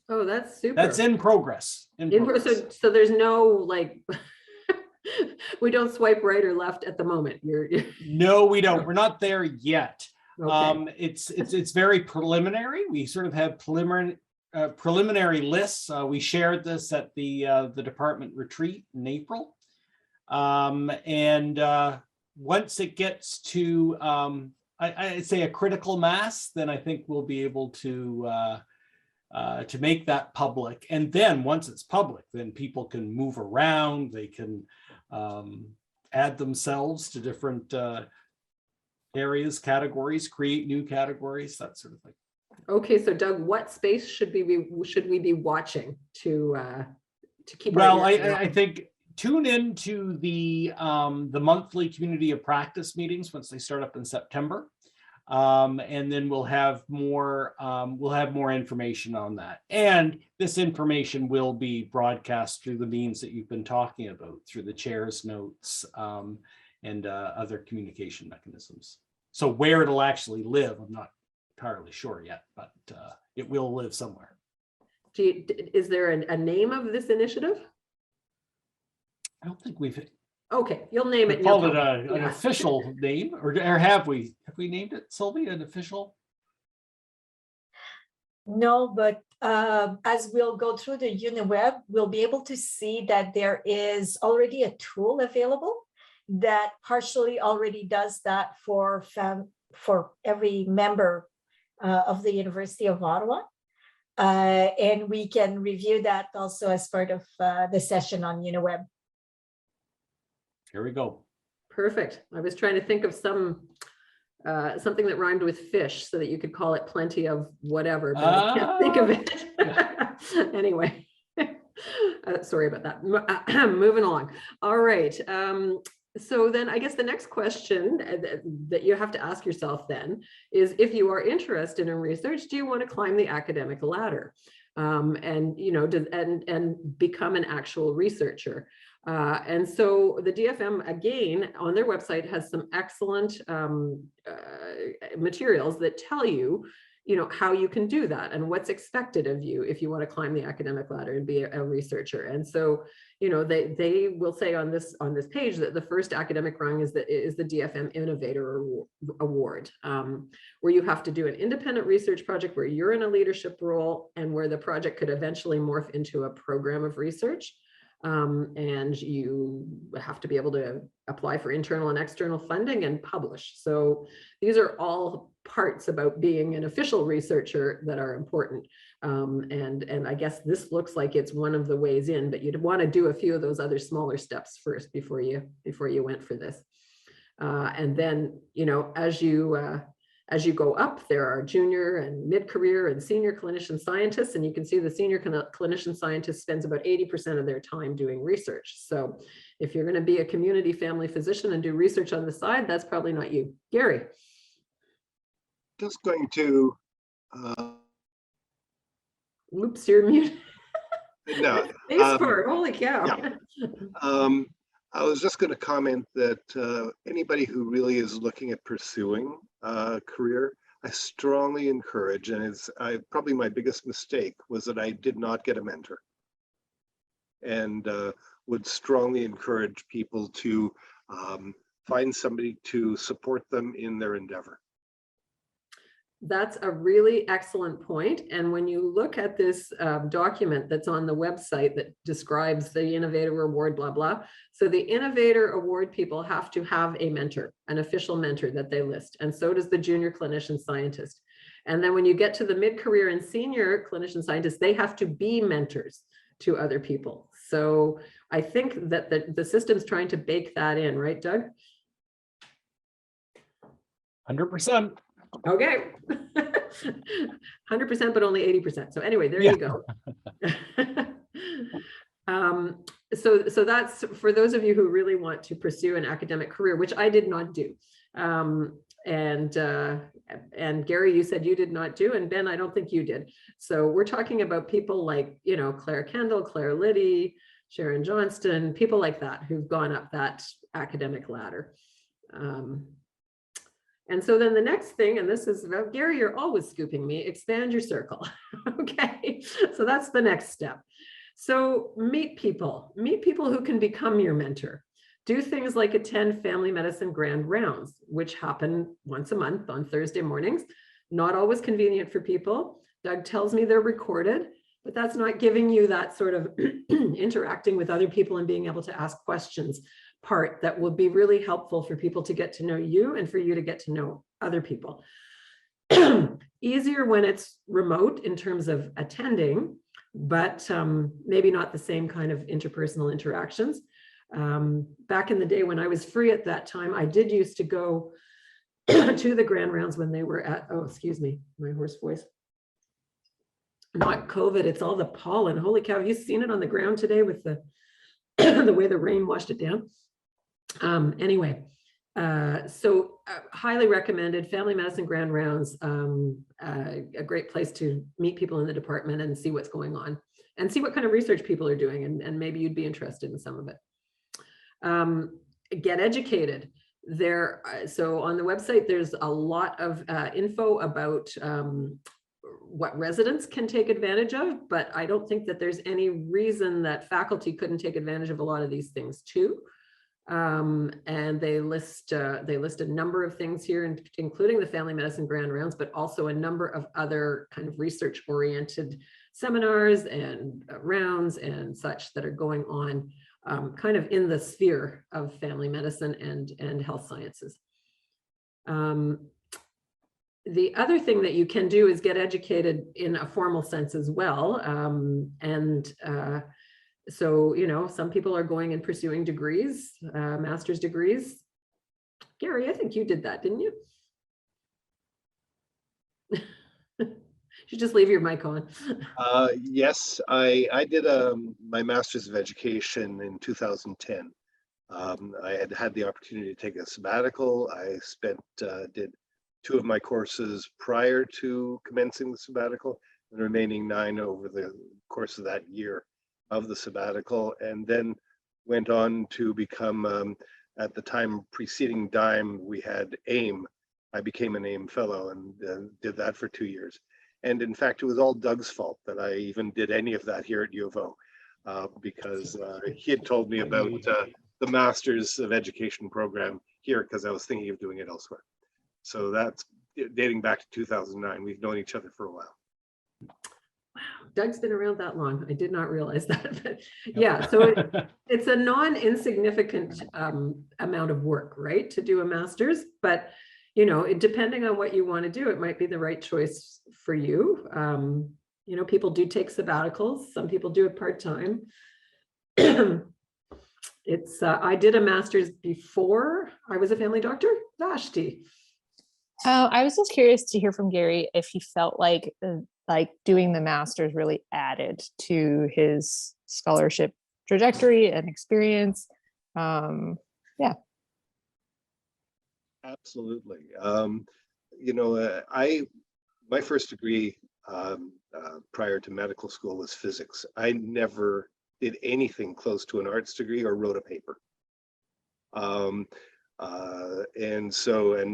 oh, that's super. That's in progress. So there's no like, we don't swipe right or left at the moment. No, we don't. We're not there yet. Okay. It's very preliminary. We sort of have preliminary lists. We shared this at the department retreat in April. Once it gets to, I'd say a critical mass, then I think we'll be able to make that public. And then once it's public, then people can move around. They can add themselves to different areas, categories, create new categories, that sort of thing. Okay, so Doug, what space should we be watching to keep? Well, our ears I think tune into the monthly community of practice meetings once they start up in September. And then we'll have more information on that. And this information will be broadcast through the means that you've been talking about, through the chair's notes and other communication mechanisms. So where it'll actually live, I'm not entirely sure yet, but it will live somewhere. Is there a name of this initiative? I don't think we've Okay, you'll name it. called it an official name, or have we named it, Sylvie, an official? No, but as we'll go through the UniWeb, we'll be able to see that there is already a tool available that partially already does that for every member of the University of Ottawa. And we can review that also as part of the session on UniWeb. Here we go. Perfect. I was trying to think of something that rhymed with fish so that you could call it plenty of whatever, but I can't think of it. Anyway, sorry about that. Moving along. All right. So then I guess the next question that you have to ask yourself then is, if you are interested in research, do you want to climb the academic ladder and become an actual researcher? And so the DFM, again, on their website has some excellent materials that tell you, how you can do that and what's expected of you if you want to climb the academic ladder and be a researcher. And so, they will say on this page that the first academic rung is the DFM Innovator Award, where you have to do an independent research project where you're in a leadership role and where the project could eventually morph into a program of research. And you have to be able to apply for internal and external funding and publish. So these are all parts about being an official researcher that are important. And I guess this looks like it's one of the ways in, but you'd want to do a few of those other smaller steps first before you went for this. And then, as you go up, there are junior and mid-career and senior clinician scientists, and you can see the senior clinician scientist spends about 80% of their time doing research. So if you're going to be a community family physician and do research on the side, that's probably not you. Gary. Just going to Oops, you're muted. no. Holy cow. Yeah. I was just going to comment that anybody who really is looking at pursuing a career, I strongly encourage, and it's probably my biggest mistake was that I did not get a mentor, and would strongly encourage people to find somebody to support them in their endeavor. That's a really excellent point. And when you look at this document that's on the website that describes the Innovator Award, blah, blah. So the Innovator Award people have to have a mentor, an official mentor that they list. And so does the junior clinician scientist. And then when you get to the mid-career and senior clinician scientists, they have to be mentors to other people. So I think that the system's trying to bake that in, right, Doug? 100%. Okay. 100%, but only 80%. So anyway, there you go. So that's for those of you who really want to pursue an academic career, which I did not do. And Gary, you said you did not do, and Ben, I don't think you did. So we're talking about people like, Claire Kendall, Claire Liddy, Sharon Johnston, people like that who've gone up that academic ladder. And so then the next thing, and this is about Gary, you're always scooping me, expand your circle. Okay, so that's the next step. So meet people who can become your mentor. Do things like attend family medicine grand rounds, which happen once a month on Thursday mornings. Not always convenient for people. Doug tells me they're recorded, but that's not giving you that sort of interacting with other people and being able to ask questions part that will be really helpful for people to get to know you and for you to get to know other people. Easier when it's remote in terms of attending, but maybe not the same kind of interpersonal interactions. Back in the day when I was free at that time, I did used to go to the grand rounds when they were at, oh, excuse me, my hoarse voice. not COVID, it's all the pollen. Holy cow, have you seen it on the ground today with the the way the rain washed it down? Anyway, so highly recommended family medicine grand rounds, a great place to meet people in the department and see what's going on and see what kind of research people are doing, and maybe you'd be interested in some of it. Get educated. There, so on the website, there's a lot of info about what residents can take advantage of, but I don't think that there's any reason that faculty couldn't take advantage of a lot of these things too. And they list a number of things here, including the family medicine grand rounds, but also a number of other kind of research oriented seminars and rounds and such that are going on kind of in the sphere of family medicine and health sciences. The other thing that you can do is get educated in a formal sense as well. So, you know, some people are going and pursuing degrees, master's degrees. Gary, I think you did that, didn't you? You just leave your mic on. Yes, I did my Master's of Education in 2010. I had the opportunity to take a sabbatical. I did 2 of my courses prior to commencing the sabbatical, and the remaining 9 over the course of that year of the sabbatical, and then went on to become, at the time preceding DIME, we had AIM. I became an AIM fellow and did that for 2 years. And in fact, it was all Doug's fault that I even did any of that here at U of O, because he had told me about the Masters of Education program here, because I was thinking of doing it elsewhere. So that's dating back to 2009. We've known each other for a while. Wow, Doug's been around that long. I did not realize that. But yeah, so it's a non-insignificant amount of work, right, to do a master's. But you know, depending on what you want to do, it might be the right choice for you. You know, people do take sabbaticals. Some people do it part-time. I did a master's before I was a family doctor. Vashti. I was just curious to hear from Gary if he felt like doing the master's really added to his scholarship trajectory and experience. Yeah. Absolutely. You know, my first degree prior to medical school was physics. I never did anything close to an arts degree or wrote a paper. And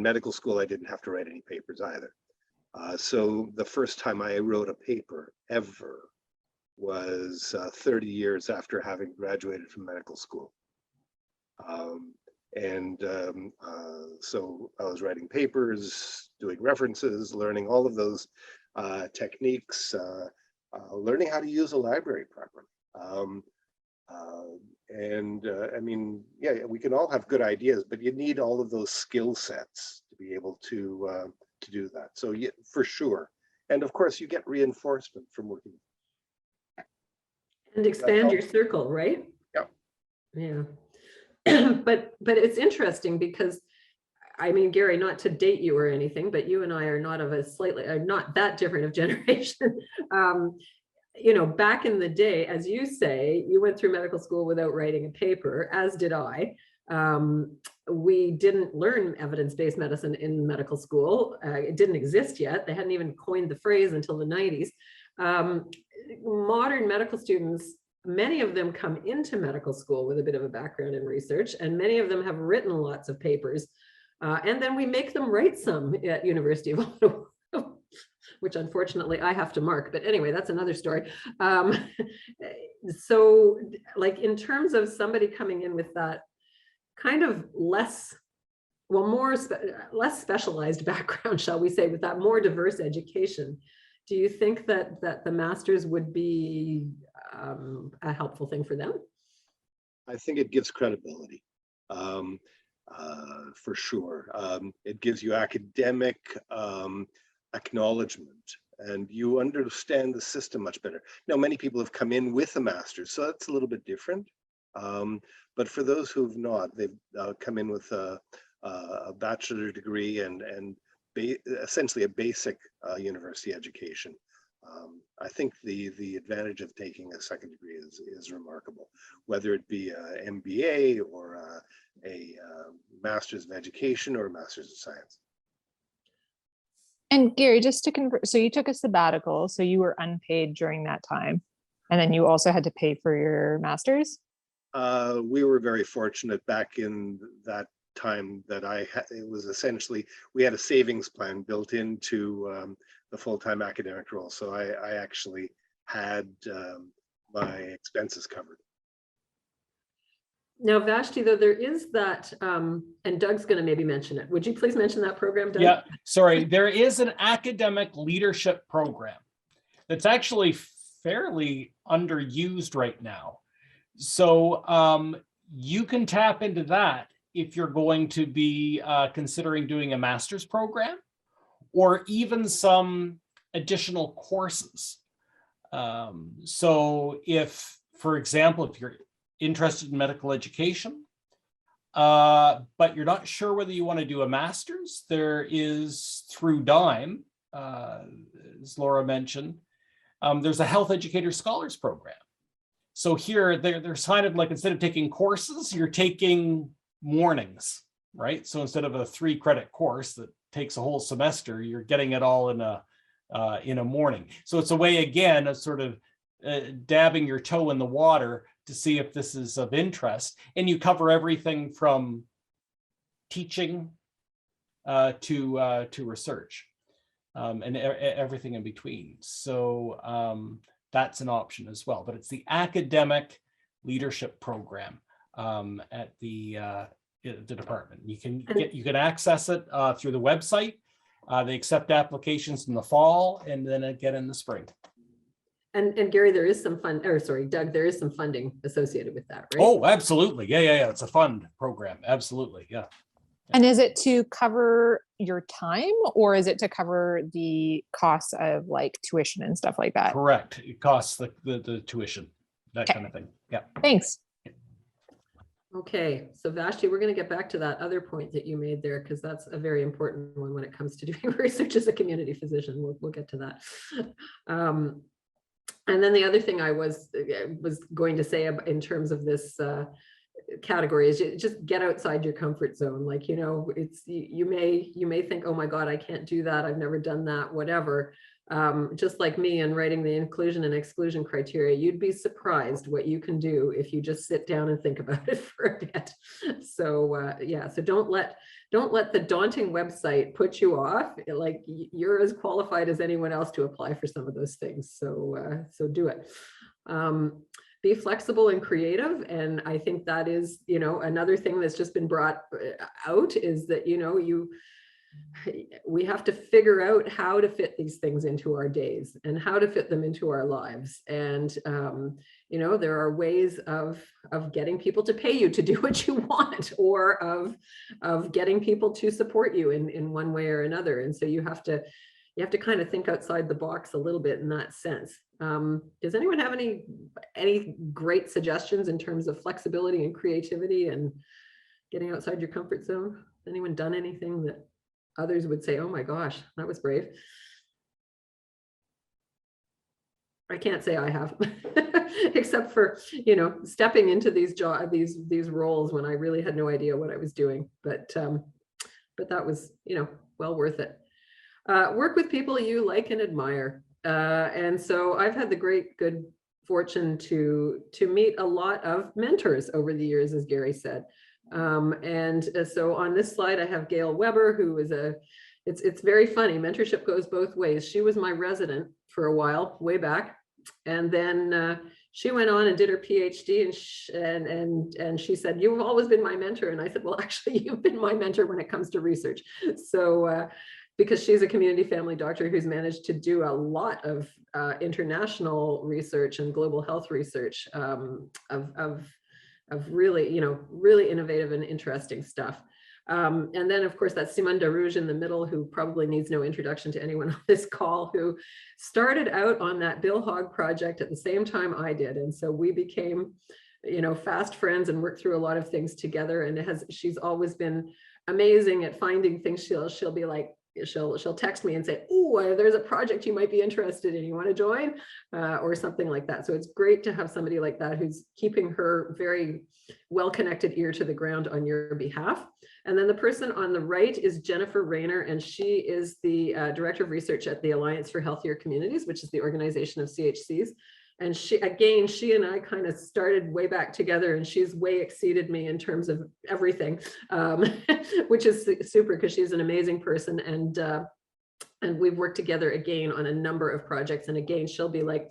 medical school, I didn't have to write any papers either. So the first time I wrote a paper ever was 30 years after having graduated from medical school. So I was writing papers, doing references, learning all of those techniques, learning how to use a library properly. I mean, yeah, we can all have good ideas, but you need all of those skill sets to be able to do that. So yeah, for sure. And of course, you get reinforcement from working. And expand your circle, right? Yeah. Yeah. But it's interesting because, I mean, Gary, not to date you or anything, but you and I are not not that different of generation. You know, back in the day, as you say, you went through medical school without writing a paper, as did I. We didn't learn evidence-based medicine in medical school. It didn't exist yet. They hadn't even coined the phrase until the 90s. Modern medical students, many of them come into medical school with a bit of a background in research, and many of them have written lots of papers. And then we make them write some at University of Ottawa, which unfortunately I have to mark, but anyway, that's another story. So like in terms of somebody coming in with that kind of less specialized background, shall we say, with that more diverse education, do you think that the masters would be a helpful thing for them? I think it gives credibility, for sure. It gives you academic acknowledgement, and you understand the system much better. Now, many people have come in with a master's, so that's a little bit different. But for those who've not, they've come in with a bachelor degree and essentially a basic university education. I think the advantage of taking a second degree is remarkable, whether it be an MBA or a Master's of Education or a Master's of Science. And Gary, just to confirm, so you took a sabbatical, so you were unpaid during that time, and then you also had to pay for your master's? We were very fortunate back in that time that it was essentially, we had a savings plan built into the full-time academic role. So I actually had my expenses covered. Now, Vashti, though, there is that, and Doug's going to maybe mention it. Would you please mention that program, Doug? Yeah, sorry. There is an academic leadership program that's actually fairly underused right now. So you can tap into that if you're going to be considering doing a master's program or even some additional courses. So if, for example, if you're interested in medical education, but you're not sure whether you want to do a master's, there is through DIME, as Laura mentioned, there's a health educator scholars program. So here they're kind of like, instead of taking courses, you're taking mornings, right? So instead of a 3-credit course that takes a whole semester, you're getting it all in a morning. So it's a way, again, of sort of dabbing your toe in the water to see if this is of interest. And you cover everything from teaching to research and everything in between. So that's an option as well. But it's the academic leadership program at the department. You can access it through the website. They accept applications in the fall and then again in the spring. And Gary, there is some fund, or sorry, Doug, there is some funding associated with that, right? Oh, absolutely. Yeah. It's a fund program. Absolutely. Yeah. And is it to cover your time, or is it to cover the costs of like tuition and stuff like that? Correct. It costs the tuition, that kind of thing. Yeah. Thanks. Okay, so Vashti, we're going to get back to that other point that you made there, because that's a very important one when it comes to doing research as a community physician. We'll get to that. And then the other thing I was going to say in terms of this category is just get outside your comfort zone. Like, you know, it's you may think, oh my God, I can't do that. I've never done that, whatever. Just like me and writing the inclusion and exclusion criteria, you'd be surprised what you can do if you just sit down and think about it for a bit. So yeah, so don't let the daunting website put you off. Like, you're as qualified as anyone else to apply for some of those things. So so do it. Be flexible and creative. And I think that is, you know, another thing that's just been brought out is that, you know, we have to figure out how to fit these things into our days and how to fit them into our lives. And, you know, there are ways of getting people to pay you to do what you want, or of getting people to support you in one way or another. And so you have to kind of think outside the box a little bit in that sense. Does anyone have any great suggestions in terms of flexibility and creativity and getting outside your comfort zone? Anyone done anything that others would say, oh my gosh, that was brave? I can't say I have, except for, you know, stepping into these roles when I really had no idea what I was doing. But that was, you know, well worth it. Work with people you like and admire. And so I've had the good fortune to meet a lot of mentors over the years, as Gary said. And so on this slide, I have Gail Weber, who is it's very funny. Mentorship goes both ways. She was my resident for a while, way back. And then she went on and did her PhD, and she said, you've always been my mentor. And I said, well, actually, you've been my mentor when it comes to research. So because she's a community family doctor who's managed to do a lot of international research and global health research of really, you know, really innovative and interesting stuff. And then, of course, that's Simone Darouge in the middle, who probably needs no introduction to anyone on this call, who started out on that Bill Hogg project at the same time I did. And so we became, you know, fast friends and worked through a lot of things together. And she's always been amazing at finding things. She'll be like, she'll text me and say, oh, there's a project you might be interested in. You want to join? Or something like that. So it's great to have somebody like that who's keeping her very well-connected ear to the ground on your behalf. And then the person on the right is Jennifer Rayner, and she is the Director of Research at the Alliance for Healthier Communities, which is the organization of CHCs. And she and I kind of started way back together, and she's way exceeded me in terms of everything, which is super because she's an amazing person. And we've worked together again on a number of projects. And again, she'll be like,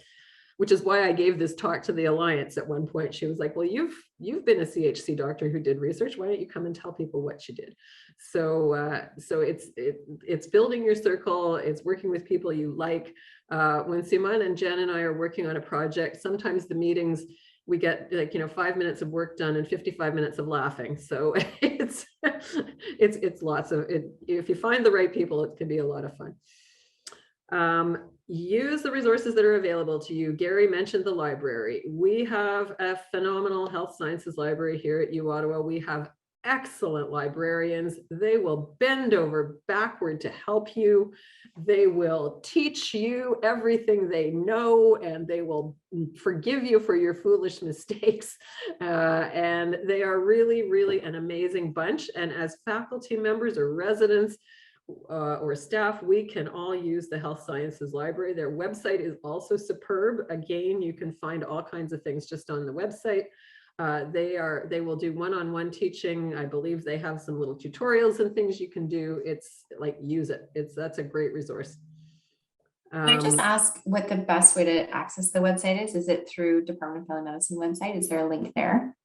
which is why I gave this talk to the Alliance at one point. She was like, well, you've been a CHC doctor who did research. Why don't you come and tell people what you did? So it's building your circle. It's working with people you like. When Simon and Jen and I are working on a project, sometimes the meetings, we get 5 minutes of work done and 55 minutes of laughing. So it's lots of it. If you find the right people, it can be a lot of fun. Use the resources that are available to you. Gary mentioned the library. We have a phenomenal health sciences library here at U Ottawa. We have excellent librarians. They will bend over backward to help you. They will teach you everything they know, and they will forgive you for your foolish mistakes. And they are really, really an amazing bunch. And as faculty members or residents, or staff, we can all use the Health Sciences Library. Their website is also superb. Again, you can find all kinds of things just on the website. They will do one-on-one teaching. I believe they have some little tutorials and things you can do. It's like, use it. That's a great resource. Can I just ask what the best way to access the website is? Is it through Department of Family Medicine website? Is there a link there?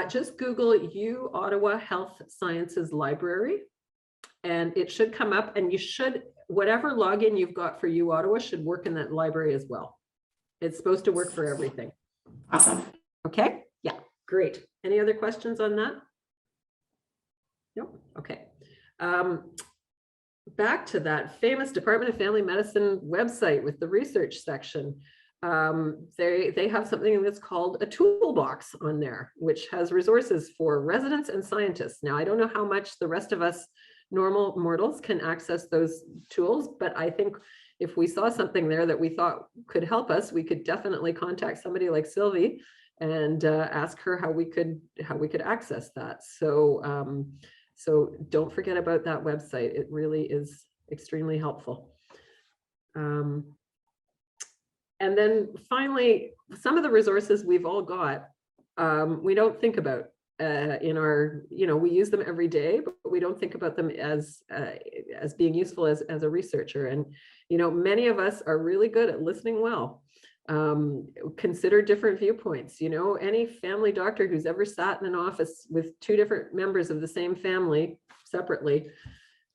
Just Google U Ottawa Health Sciences Library. And it should come up, and you should, whatever login you've got for U Ottawa should work in that library as well. It's supposed to work for everything. Awesome. Okay. Yeah, great. Any other questions on that? No. Okay. Back to that famous Department of Family Medicine website with the research section. They have something that's called a toolbox on there, which has resources for residents and scientists. Now, I don't know how much the rest of us normal mortals can access those tools, but I think if we saw something there that we thought could help us, we could definitely contact somebody like Sylvie and ask her how we could access that. So so don't forget about that website. It really is extremely helpful. And then finally, some of the resources we've all got, we don't think about in our, we use them every day, but we don't think about them as being useful as a researcher. And, many of us are really good at listening well. Consider different viewpoints. Any family doctor who's ever sat in an office with two different members of the same family separately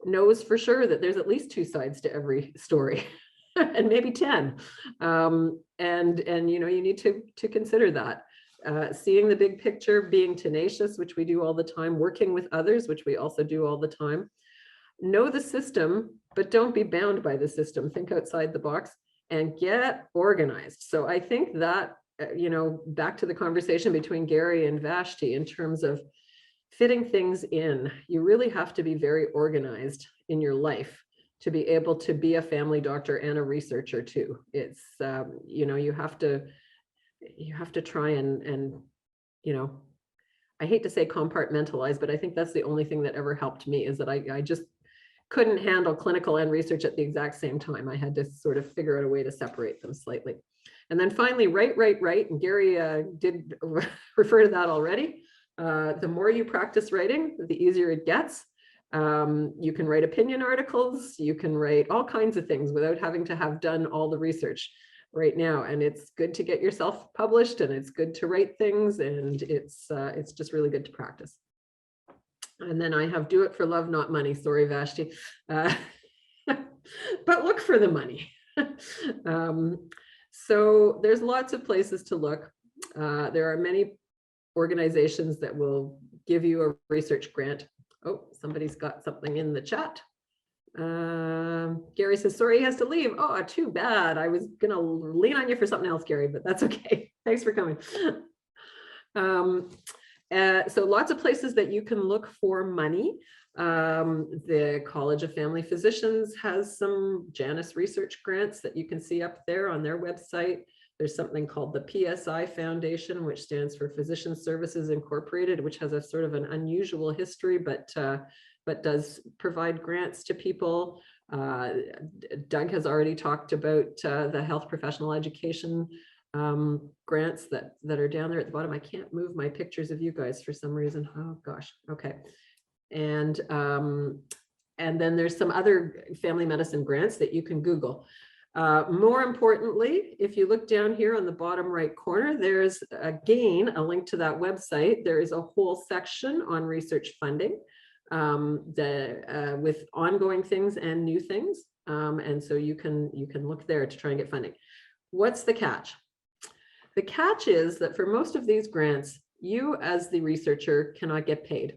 knows for sure that there's at least two sides to every story. And maybe 10. And you need to consider that. Seeing the big picture, being tenacious, which we do all the time, working with others, which we also do all the time. Know the system, but don't be bound by the system. Think outside the box and get organized. So I think that, back to the conversation between Gary and Vashti in terms of fitting things in, you really have to be very organized in your life to be able to be a family doctor and a researcher too. It's, you have to try and I hate to say compartmentalize, but I think that's the only thing that ever helped me, is that I just couldn't handle clinical and research at the exact same time. I had to sort of figure out a way to separate them slightly. And then finally, write. And Gary did refer to that already. The more you practice writing, the easier it gets. You can write opinion articles, you can write all kinds of things without having to have done all the research right now. And it's good to get yourself published, and it's good to write things, and it's just really good to practice. And then I have do it for love, not money. Sorry, Vashti. But look for the money. So there's lots of places to look. There are many organizations that will give you a research grant. Oh, somebody's got something in the chat. Gary says, sorry, he has to leave. Oh, too bad. I was going to lean on you for something else, Gary, but that's okay. Thanks for coming. So lots of places that you can look for money. The College of Family Physicians has some Janus research grants that you can see up there on their website. There's something called the PSI Foundation, which stands for Physician Services Incorporated, which has a sort of an unusual history, but does provide grants to people. Doug has already talked about the health professional education grants that are down there at the bottom. I can't move my pictures of you guys for some reason. Oh gosh, okay. And then there's some other family medicine grants that you can Google. More importantly, if you look down here on the bottom right corner, there's again a link to that website. There is a whole section on research funding with ongoing things and new things. And so you can look there to try and get funding. What's the catch? The catch is that for most of these grants, you as the researcher cannot get paid.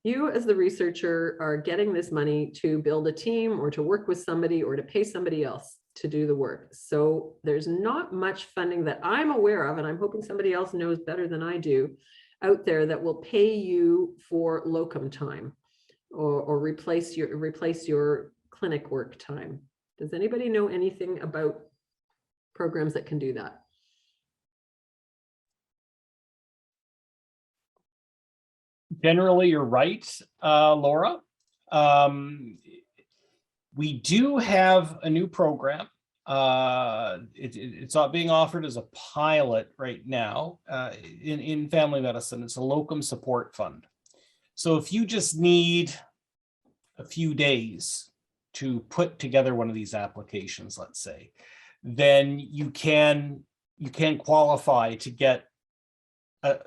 You as the researcher are getting this money to build a team or to work with somebody or to pay somebody else to do the work. So there's not much funding that I'm aware of, and I'm hoping somebody else knows better than I do, out there that will pay you for locum time or replace your clinic work time. Does anybody know anything about programs that can do that? Generally, you're right, Laura. We do have a new program. It's not being offered as a pilot right now in family medicine. It's a locum support fund. So if you just need a few days to put together one of these applications, let's say, then you can qualify to get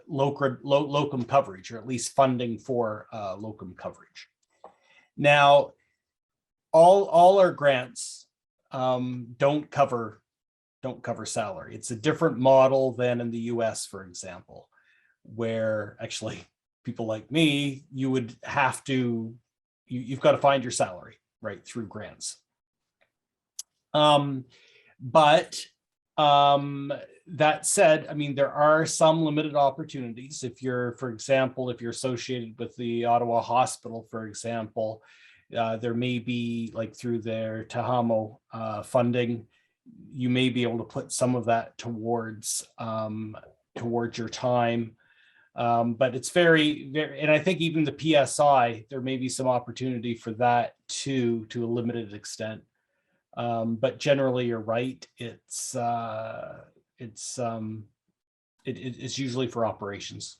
locum coverage, or at least funding for locum coverage. Now, all our grants don't cover salary. It's a different model than in the US, for example, where actually people like me, you would have to, you've got to find your salary right through grants. That said, I mean, there are some limited opportunities. If you're, for example, if you're associated with the Ottawa Hospital, for example, there may be, like through their Tahamo funding, you may be able to put some of that towards your time. But it's very, and I think even the PSI, there may be some opportunity for that too, to a limited extent. But generally, you're right. It's usually for operations.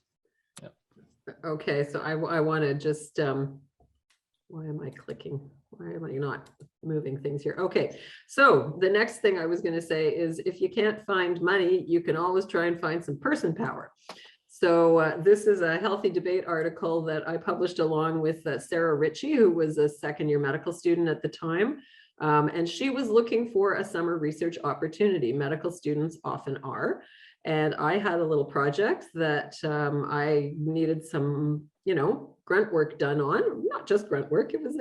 Yeah. Okay, so I want to just, why am I clicking? Why am I not moving things here? Okay, so the next thing I was going to say is if you can't find money, you can always try and find some person power. So this is a healthy debate article that I published along with Sarah Ritchie, who was a second-year medical student at the time. And she was looking for a summer research opportunity. Medical students often are. And I had a little project that I needed some, grunt work done on, not just grunt work. It was,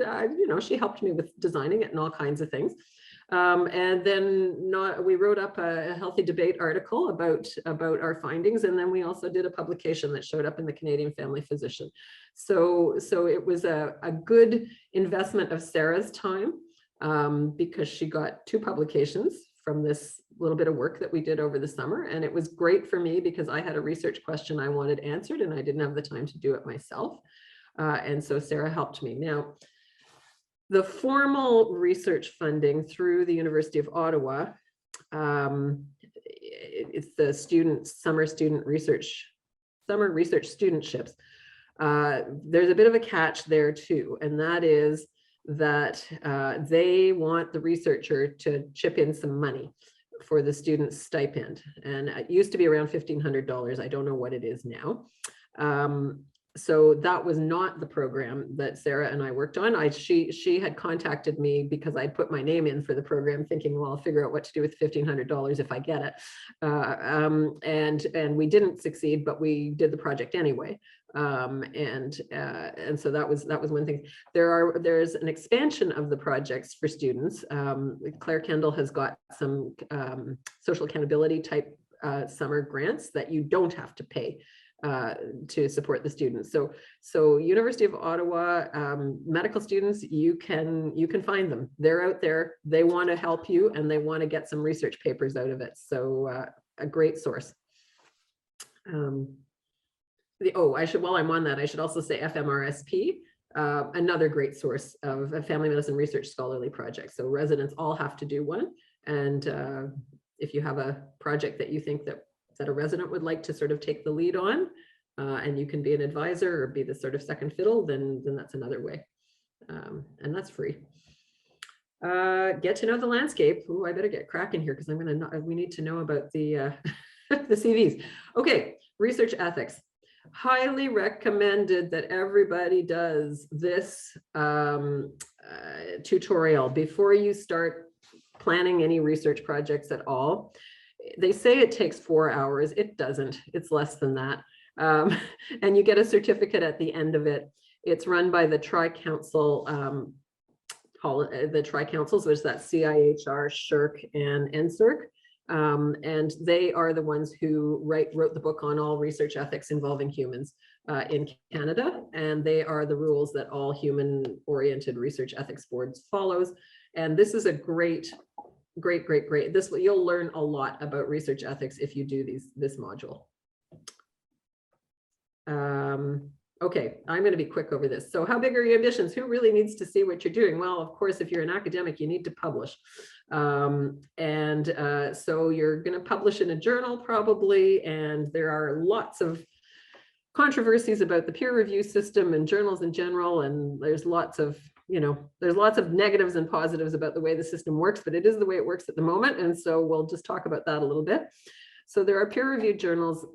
she helped me with designing it and all kinds of things. And then we wrote up a healthy debate article about our findings. And then we also did a publication that showed up in the Canadian Family Physician. So it was a good investment of Sarah's time. Because she got 2 publications from this little bit of work that we did over the summer. And it was great for me because I had a research question I wanted answered and I didn't have the time to do it myself. And so Sarah helped me. Now, the formal research funding through the University of Ottawa, it's the summer research studentships. There's a bit of a catch there too, and that is that they want the researcher to chip in some money for the student's stipend. And it used to be around $1,500. I don't know what it is now. So that was not the program that Sarah and I worked on. She had contacted me because I put my name in for the program thinking, well, I'll figure out what to do with $1,500 if I get it. And we didn't succeed, but we did the project anyway. And so that was one thing. There's an expansion of the projects for students. Claire Kendall has got some social accountability type summer grants that you don't have to pay to support the students. So University of Ottawa medical students, you can find them. They're out there. They want to help you, and they want to get some research papers out of it. So a great source. While I'm on that, I should also say FMRSP, another great source of a family medicine research scholarly project. So residents all have to do one. And if you have a project that you think that a resident would like to sort of take the lead on, and you can be an advisor or be the sort of second fiddle, then that's another way. And that's free. Get to know the landscape. Oh, I better get cracking here, because we need to know about the the CVs. Okay, research ethics. Highly recommended that everybody does this tutorial before you start planning any research projects at all. They say it takes 4 hours. It doesn't. It's less than that. And you get a certificate at the end of it. It's run by the Tri-Council, the Tri-Councils, which is that CIHR, SSHRC, and NSERC. And they are the ones who wrote the book on all research ethics involving humans in Canada. And they are the rules that all human-oriented research ethics boards follows. And this is a great. You'll learn a lot about research ethics if you do this module. Okay, I'm going to be quick over this. So how big are your ambitions? Who really needs to see what you're doing? Well, of course, if you're an academic, you need to publish. So you're going to publish in a journal probably, and there are lots of controversies about the peer review system and journals in general, and there's lots of negatives and positives about the way the system works, but it is the way it works at the moment. And so we'll just talk about that a little bit. So there are peer-reviewed journals.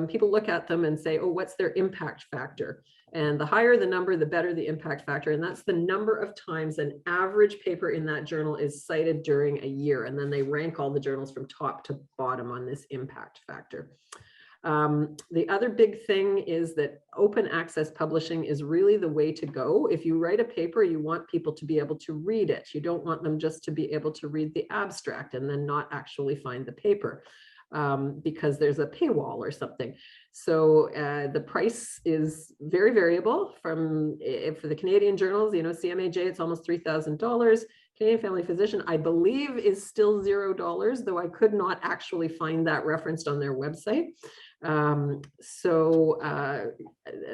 People look at them and say, oh, what's their impact factor? And the higher the number, the better the impact factor. And that's the number of times an average paper in that journal is cited during a year. And then they rank all the journals from top to bottom on this impact factor. The other big thing is that open access publishing is really the way to go. If you write a paper, you want people to be able to read it. You don't want them just to be able to read the abstract and then not actually find the paper. Because there's a paywall or something. So the price is very variable for the Canadian journals, CMAJ, it's almost $3,000. Canadian Family Physician, I believe, is still $0, though I could not actually find that referenced on their website.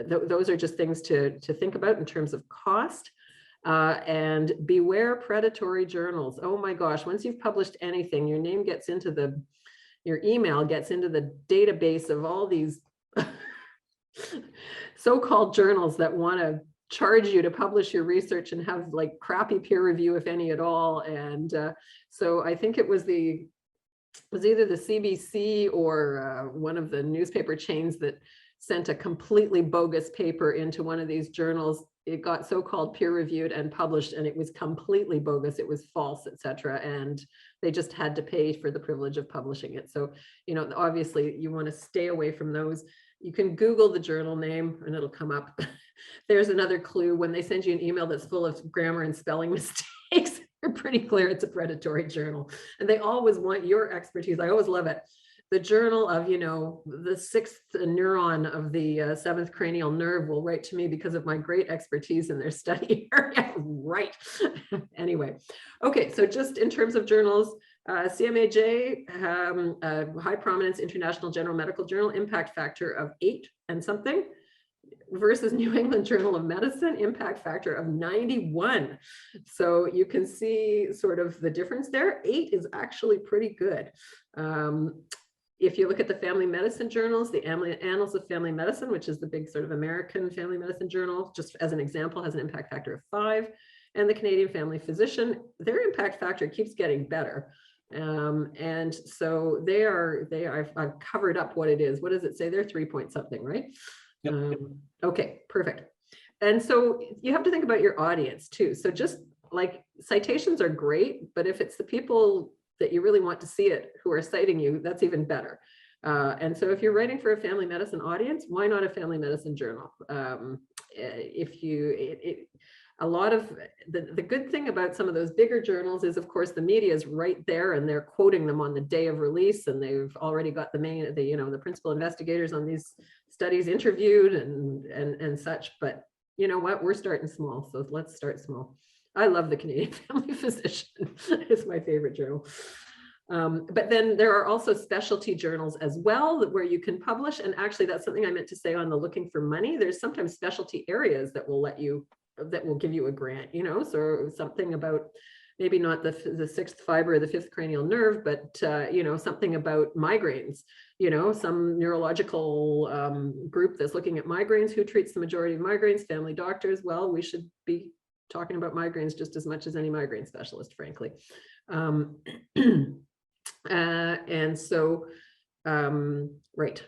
Those are just things to think about in terms of cost. And beware predatory journals. Oh my gosh, once you've published anything, your name gets into your email gets into the database of all these so-called journals that want to charge you to publish your research and have like crappy peer review, if any at all. And so I think it was either the CBC or one of the newspaper chains that sent a completely bogus paper into one of these journals. It got so-called peer reviewed and published, and it was completely bogus. It was false, etc. And they just had to pay for the privilege of publishing it. So, obviously you want to stay away from those. You can Google the journal name and it'll come up. There's another clue. When they send you an email that's full of grammar and spelling mistakes, you're pretty clear it's a predatory journal. And they always want your expertise. I always love it. The journal of, the sixth neuron of the seventh cranial nerve will write to me because of my great expertise in their study area. Right. Anyway. Okay. So just in terms of journals, CMAJ, high prominence international general medical journal, impact factor of 8 and something, versus New England Journal of Medicine, impact factor of 91. So you can see sort of the difference there. 8 is actually pretty good. If you look at the family medicine journals, the Annals of Family Medicine, which is the big sort of American family medicine journal, just as an example, has an impact factor of 5. And the Canadian Family Physician, their impact factor keeps getting better. And so I've covered up what it is. What does it say? They're 3 point something, right? Yep. Okay, perfect. And so you have to think about your audience too. So just like citations are great, but if it's the people that you really want to see it who are citing you, that's even better. And so if you're writing for a family medicine audience, why not a family medicine journal? a lot of the good thing about some of those bigger journals is, of course, the media is right there and they're quoting them on the day of release, and they've already got the principal investigators on these studies interviewed and such. But you know what, we're starting small, so let's start small. I love the Canadian Family Physician. It's my favorite journal. But then there are also specialty journals as well where you can publish. And actually, that's something I meant to say on the looking for money. There's sometimes specialty areas that will give you a grant, so something about maybe not the sixth fiber or the fifth cranial nerve, but something about migraines, some neurological group that's looking at migraines. Who treats the majority of migraines? Family doctors. Well, we should be talking about migraines just as much as any migraine specialist, frankly. And so, right.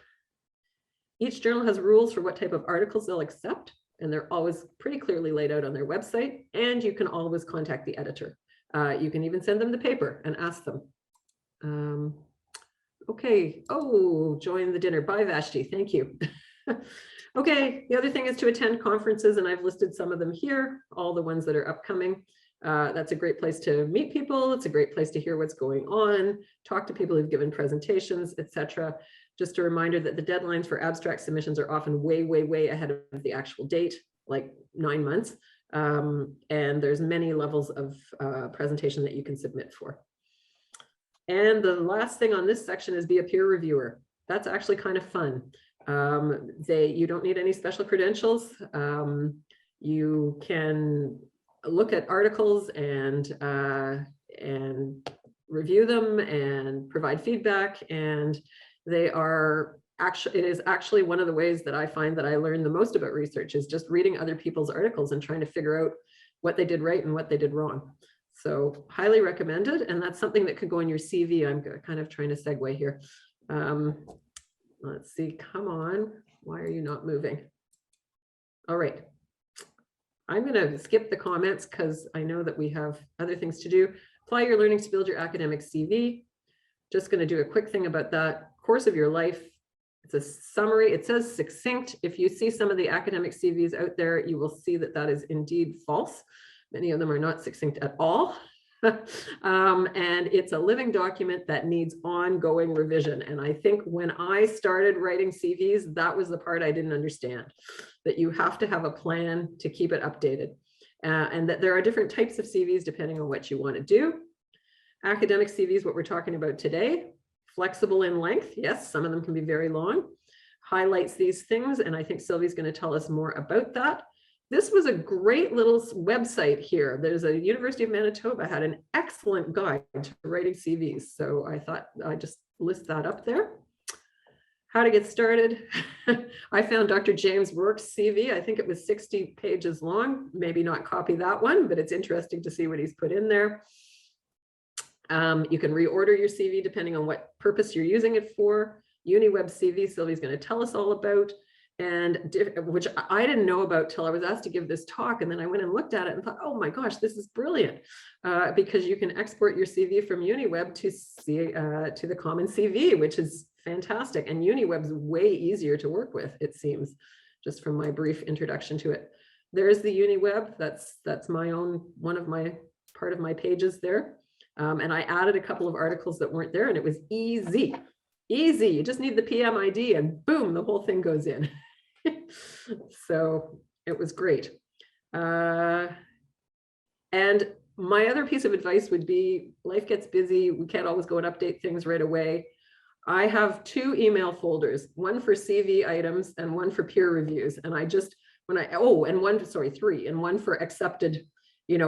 Each journal has rules for what type of articles they'll accept, and they're always pretty clearly laid out on their website, and you can always contact the editor. You can even send them the paper and ask them. Okay, join the dinner. Bye, Vashti, thank you. Okay, the other thing is to attend conferences, and I've listed some of them here, all the ones that are upcoming. That's a great place to meet people. It's a great place to hear what's going on, talk to people who've given presentations, etc. Just a reminder that the deadlines for abstract submissions are often way, way, way ahead of the actual date, like 9 months. And there's many levels of presentation that you can submit for. And the last thing on this section is be a peer reviewer. That's actually kind of fun. You don't need any special credentials. You can look at articles and review them and provide feedback, and it is actually one of the ways that I find that I learn the most about research is just reading other people's articles and trying to figure out what they did right and what they did wrong. So highly recommended, and that's something that could go in your CV. I'm kind of trying to segue here. Let's see, come on, why are you not moving? All right. I'm going to skip the comments because I know that we have other things to do. Apply your learning to build your academic CV. Just going to do a quick thing about that. Course of your life. It's a summary. It says succinct. If you see some of the academic CVs out there, you will see that that is indeed false. Many of them are not succinct at all. And it's a living document that needs ongoing revision. And I think when I started writing CVs, that was the part I didn't understand, that you have to have a plan to keep it updated, and that there are different types of CVs depending on what you want to do. Academic CVs, what we're talking about today, flexible in length. Yes, some of them can be very long, highlights these things. And I think Sylvie's going to tell us more about that. This was a great little website here. There's a University of Manitoba had an excellent guide to writing CVs. So I thought I'd just list that up there. How to get started. I found Dr. James Rourke's CV. I think it was 60 pages long. Maybe not copy that one, but it's interesting to see what he's put in there. You can reorder your CV depending on what purpose you're using it for. UniWeb CV, Sylvie's going to tell us all about. And which I didn't know about till I was asked to give this talk. And then I went and looked at it and thought, oh my gosh, this is brilliant. Because you can export your CV from UniWeb to the common CV, which is fantastic. And UniWeb's way easier to work with, it seems, just from my brief introduction to it. There's the UniWeb. That's my own, part of my pages there. And I added a couple of articles that weren't there, and it was easy. Easy. You just need the PM ID and boom, the whole thing goes in. So it was great. And my other piece of advice would be, life gets busy. We can't always go and update things right away. I have 2 email folders, one for CV items and one for peer reviews. And I just, three, and one for accepted,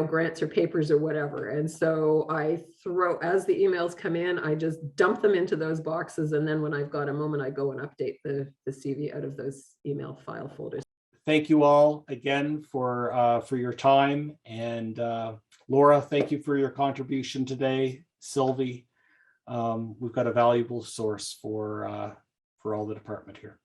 grants or papers or whatever. And so I as the emails come in, I just dump them into those boxes. And then when I've got a moment, I go and update the CV out of those email file folders. Thank you all again for your time. And Laura, thank you for your contribution today. Sylvie, we've got a valuable source for all the department here.